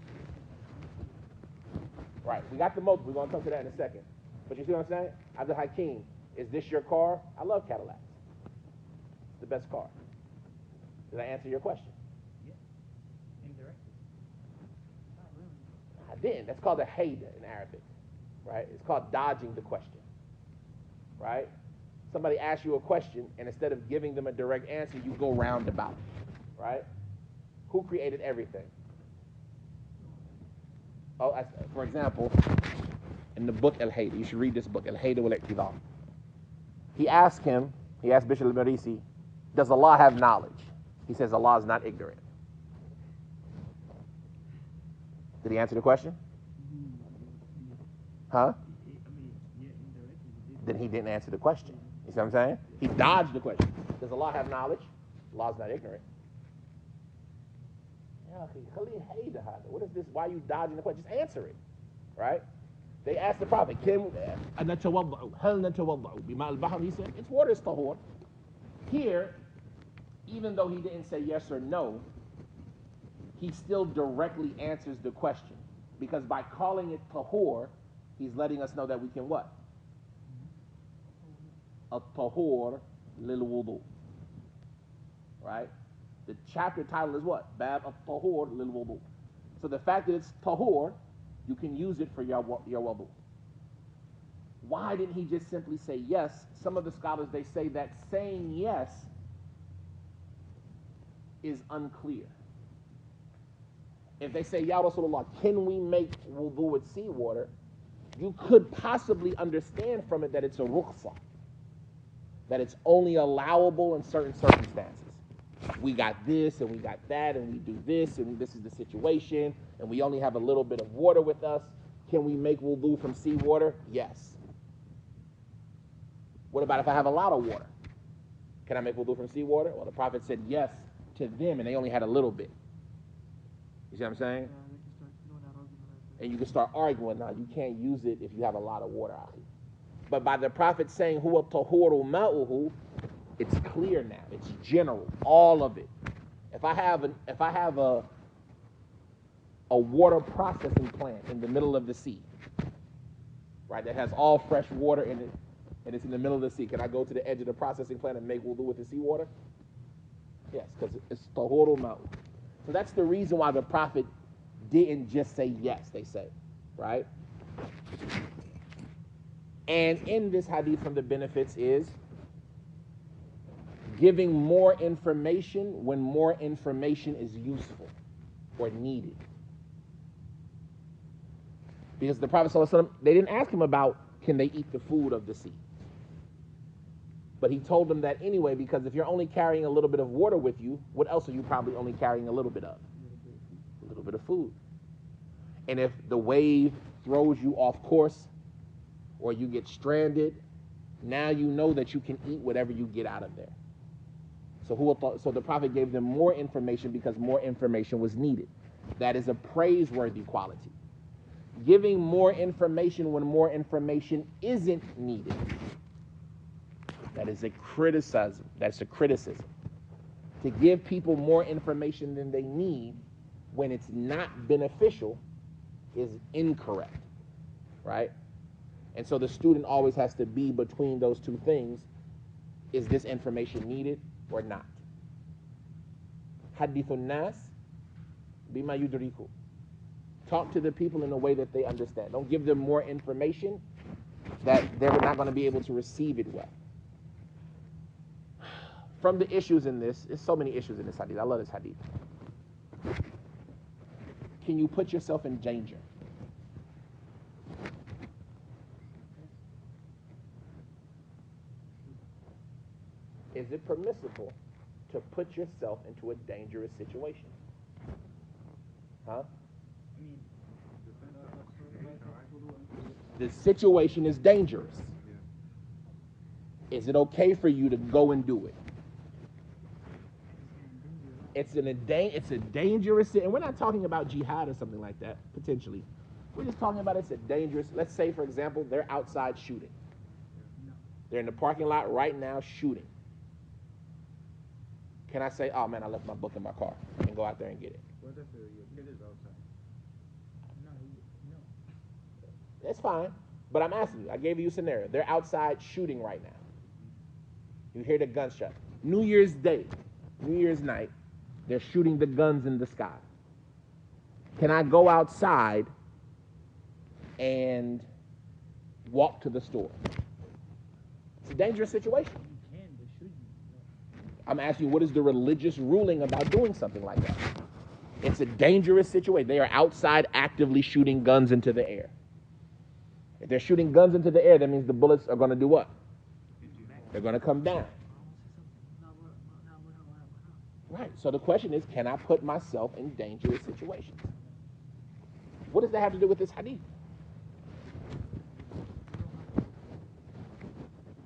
Right. We got the motive. We're going to come to that in a second. But you see what I'm saying? Abdul Hakim, is this your car? I love Cadillacs. It's the best car. Did I answer your question? yeah, indirectly. Not really. I didn't. That's called a hayda in Arabic. Right? It's called dodging the question. Right? Somebody asks you a question, and instead of giving them a direct answer, you go roundabout. Right? Who created everything? Oh, for example, in the book Al-Hayda, you should read this book, Al-Hayda wal-Iqtidar. He asked Bishop al-Marisi, does Allah have knowledge? He says Allah is not ignorant. Did he answer the question? Huh? Yeah, indirectly he did. Then he didn't answer the question. You see what I'm saying? He dodged the question. Does Allah have knowledge? Allah is not ignorant. What is this? Why are you dodging the question? Just answer it. Right? They asked the Prophet, he said, it's water is tahur. Here, even though he didn't say yes or no, he still directly answers the question. Because by calling it tahur, he's letting us know that we can what? At-tahur lil-wudu. Right? The chapter title is what? Bab at-tahur lil-wudu. So the fact that it's tahur, you can use it for your wudu. Why didn't he just simply say yes? Some of the scholars, they say that saying yes is unclear. If they say, Ya Rasulullah, can we make wudu with seawater? You could possibly understand from it that it's a rukhsah, that it's only allowable in certain circumstances. We got this and we got that and we do this and this is the situation and we only have a little bit of water with us. Can we make wudu from seawater? Yes. What about if I have a lot of water? Can I make wudu from seawater? Well, the Prophet said yes to them and they only had a little bit. You see what I'm saying? And you can start arguing now. You can't use it if you have a lot of water out here. But by the Prophet saying huwa tahuru ma'uhu, it's clear now. It's general, all of it. If I have a water processing plant in the middle of the sea, right, that has all fresh water in it, and it's in the middle of the sea, can I go to the edge of the processing plant and make wudu with the seawater? Yes, because it's tahuru ma'uhu. So that's the reason why the Prophet didn't just say yes, they say, right? And in this hadith from the benefits is giving more information when more information is useful or needed. Because the Prophet ﷺ, they didn't ask him about can they eat the food of the sea. But he told them that anyway, because if you're only carrying a little bit of water with you, what else are you probably only carrying a little bit of? A little bit of food. And if the wave throws you off course or you get stranded, now you know that you can eat whatever you get out of there. So the Prophet gave them more information because more information was needed. That is a praiseworthy quality. Giving more information when more information isn't needed, that is a criticism. That's a criticism. To give people more information than they need when it's not beneficial is incorrect, right? And so the student always has to be between those two things. Is this information needed or not? Hadithun nas bima yudriku. Talk to the people in a way that they understand. Don't give them more information that they're not going to be able to receive it well. from the issues in this, there's so many issues in this hadith. I love this hadith. Can you put yourself in danger? Is it permissible to put yourself into a dangerous situation? Huh? I mean, The situation is dangerous. Is it okay for you to go and do it? It's a dangerous, and we're not talking about jihad or something like that, potentially. We're just talking about it's a dangerous, let's say, for example, they're outside shooting. They're in the parking lot right now shooting. Can I say, oh man, I left my book in my car, and go out there and get it? What if your kid is outside? No. That's fine. But I'm asking you, I gave you a scenario. They're outside shooting right now. You hear the gunshot. New Year's Day, New Year's night, they're shooting the guns in the sky. Can I go outside and walk to the store? It's a dangerous situation. You can, but should you? I'm asking you, what is the religious ruling about doing something like that? It's a dangerous situation. They are outside actively shooting guns into the air. If they're shooting guns into the air, that means the bullets are going to do what? They're going to come down. Right. So the question is, can I put myself in dangerous situations? What does that have to do with this hadith?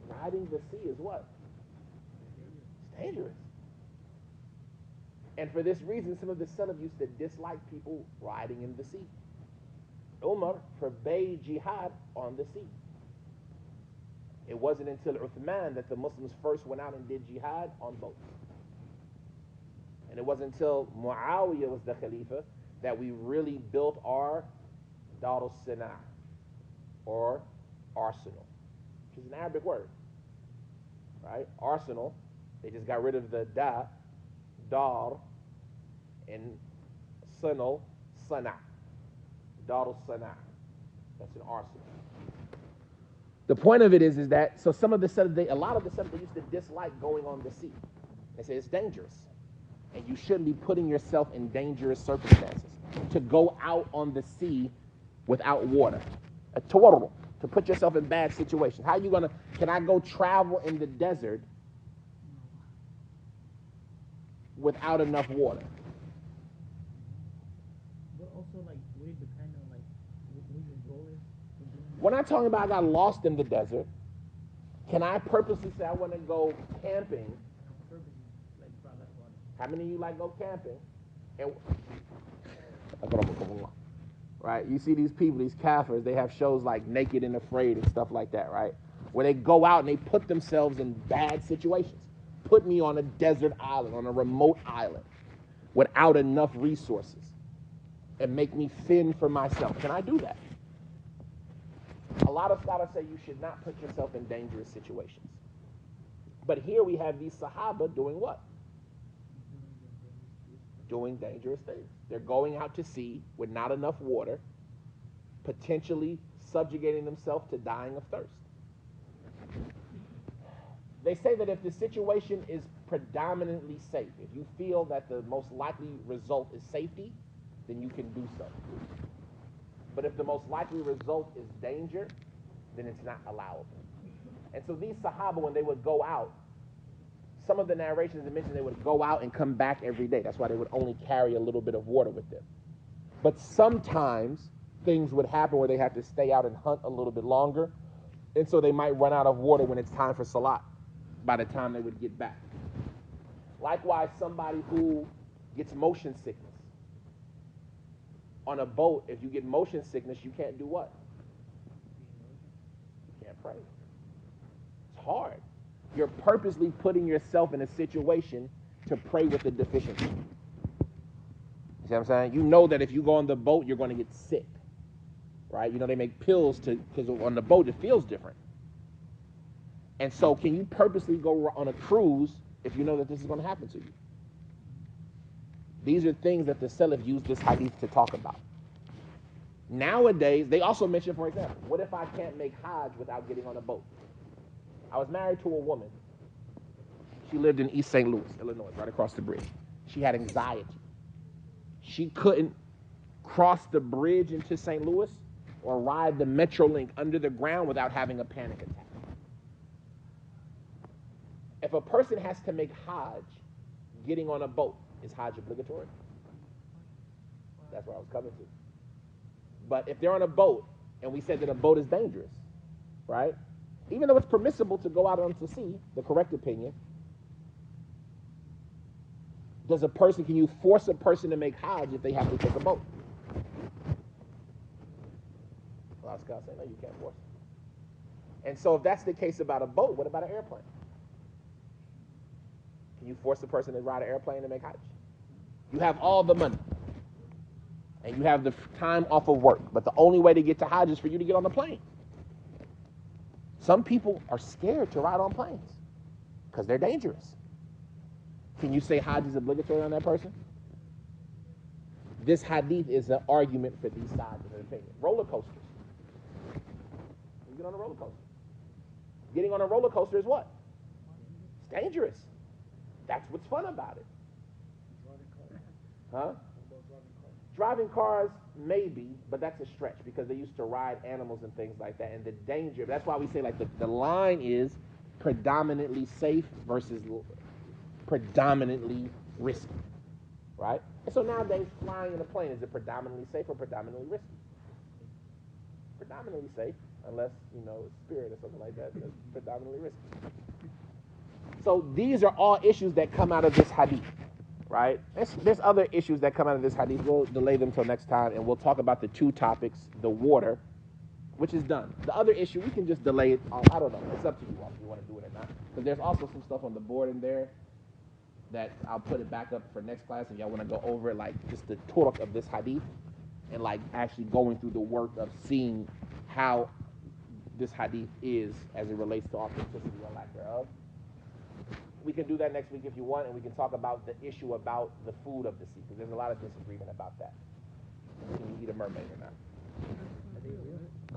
Riding the sea is what? It's dangerous. And for this reason, some of the Salaf used to dislike people riding in the sea. Umar forbade jihad on the sea. It wasn't until Uthman that the Muslims first went out and did jihad on boats. And it wasn't until Muawiyah was the Khalifa that we really built our Dar al-Sina, or arsenal, which is an Arabic word, right? Arsenal, they just got rid of the dar, and sanal, sana. Dar al-Sana. That's an arsenal. The point of it is that, so some of the Salaf, a lot of the Salaf, they used to dislike going on the sea. They say it's dangerous. And you shouldn't be putting yourself in dangerous circumstances. To go out on the sea without water. A tawarru, to put yourself in bad situations. How are you gonna, can I go travel in the desert without enough water? But also, like, would it depend on, like, what your goal is for doing that? We're not talking about I got lost in the desert. Can I purposely say I want to go camping? Like, brought that water. How many of you like go camping? And right, you see these people, these kafirs, they have shows like Naked and Afraid and stuff like that, right? Where they go out and they put themselves in bad situations. Put me on a desert island, on a remote island, without enough resources, and make me fend for myself. Can I do that? A lot of scholars say you should not put yourself in dangerous situations. But here we have these Sahaba doing what? Doing dangerous things. They're going out to sea with not enough water, potentially subjugating themselves to dying of thirst. They say that if the situation is predominantly safe, if you feel that the most likely result is safety, then you can do so. But if the most likely result is danger, then it's not allowable. And so these Sahaba, when they would go out, some of the narrations that mention they would go out and come back every day. That's why they would only carry a little bit of water with them. But sometimes things would happen where they have to stay out and hunt a little bit longer. And so they might run out of water when it's time for Salat by the time they would get back. Likewise, somebody who gets motion sickness. On a boat, if you get motion sickness, you can't do what? You can't pray. It's hard. You're purposely putting yourself in a situation to pray with a deficiency. You see what I'm saying? You know that if you go on the boat, you're going to get sick, right? You know, they make pills because on the boat, it feels different. And so can you purposely go on a cruise if you know that this is going to happen to you? These are things that the Salaf use this hadith to talk about. Nowadays, they also mention, for example, what if I can't make Hajj without getting on a boat? I was married to a woman. She lived in East St. Louis, Illinois, right across the bridge. She had anxiety. She couldn't cross the bridge into St. Louis or ride the Metrolink under the ground without having a panic attack. If a person has to make Hajj, getting on a boat, is Hajj obligatory? That's where I was coming to. But if they're on a boat, and we said that a boat is dangerous, right? Even though it's permissible to go out onto sea, the correct opinion, can you force a person to make Hajj if they have to take a boat? A lot of scholars say, no, you can't force it. And so if that's the case about a boat, what about an airplane? Can you force a person to ride an airplane to make Hajj? You have all the money. And you have the time off of work. But the only way to get to Hajj is for you to get on the plane. Some people are scared to ride on planes because they're dangerous. Can you say Hajj is obligatory on that person? This hadith is an argument for these sides of the opinion. Roller coasters. You get on a roller coaster. Getting on a roller coaster is what? It's dangerous. That's what's fun about it. Huh? Driving cars, maybe, but that's a stretch because they used to ride animals and things like that. And the danger, that's why we say like the line is predominantly safe versus predominantly risky, right? And so nowadays, flying in a plane, is it predominantly safe or predominantly risky? Predominantly safe, unless, Spirit or something like that, that's predominantly risky. So these are all issues that come out of this hadith, right? There's other issues that come out of this hadith. We'll delay them till next time, and we'll talk about the two topics, the water, which is done. The other issue, we can just delay it. I don't know. It's up to you all if you want to do it or not. Because there's also some stuff on the board in there that I'll put it back up for next class if y'all want to go over it, like just the talk of this hadith and like actually going through the work of seeing how this hadith is as it relates to authenticity or lack thereof. We can do that next week if you want, and we can talk about the issue about the food of the sea, because there's a lot of disagreement about that. Can you eat a mermaid or not?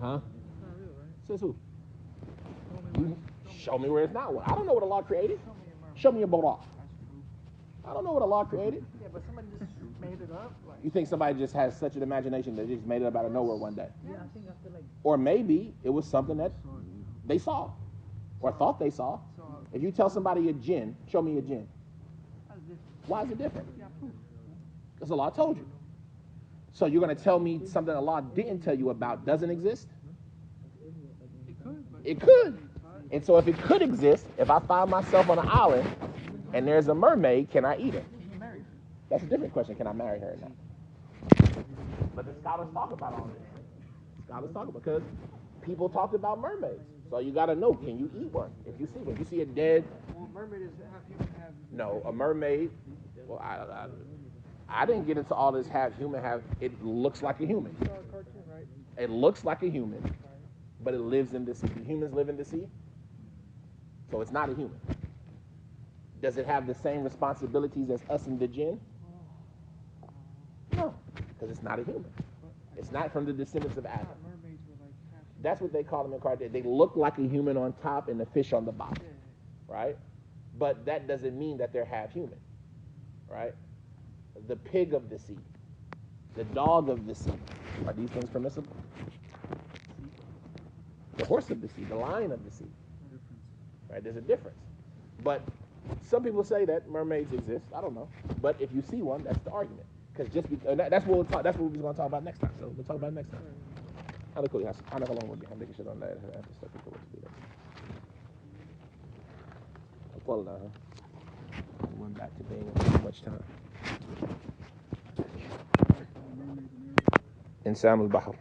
Huh? Says who? Show me where it's not one. I don't know what Allah created. Show me a boat off. I don't know what Allah created. Yeah, but somebody just made it up. Like, You think somebody just has such an imagination that they just made it up out of nowhere one day? Yeah, I think after like Or maybe it was something that they saw or thought they saw. If you tell somebody a jinn, show me a jinn. that's different. Why is it different? Yeah, proof. Because Allah told you. So you're going to tell me something Allah didn't tell you about doesn't exist? It could, but It could. And so if it could exist, if I find myself on an island and there's a mermaid, can I eat her? Can you marry her? That's a different question. Can I marry her or not? But the scholars talk about all this. Scholars talk about, because people talked about mermaids. So you got to know, can you eat one? If you see one, if you see a dead, Well, mermaid is half human, half. no, a mermaid, well, I didn't get into all this half human, it looks like a human. You saw a cartoon, right? It looks like a human, but it lives in the sea. Do humans live in the sea? So it's not a human. Does it have the same responsibilities as us and the jinn? No, because it's not a human. It's not from the descendants of Adam. Mermaids were like half. That's what they call them in cartoons. They look like a human on top and a fish on the bottom, right? But that doesn't mean that they're half human, right? The pig of the sea, the dog of the sea, are these things permissible? The horse of the sea, the lion of the sea, right? There's a difference. But some people say that mermaids exist. I don't know. But if you see one, that's the argument. Because that's what we'll talk. That's what we're going to talk about next time. So we'll talk about it next time. How long we're behind making shit on that? I have to start to do that. I'll follow that, huh? We went back to being with too much time. إنسان البحر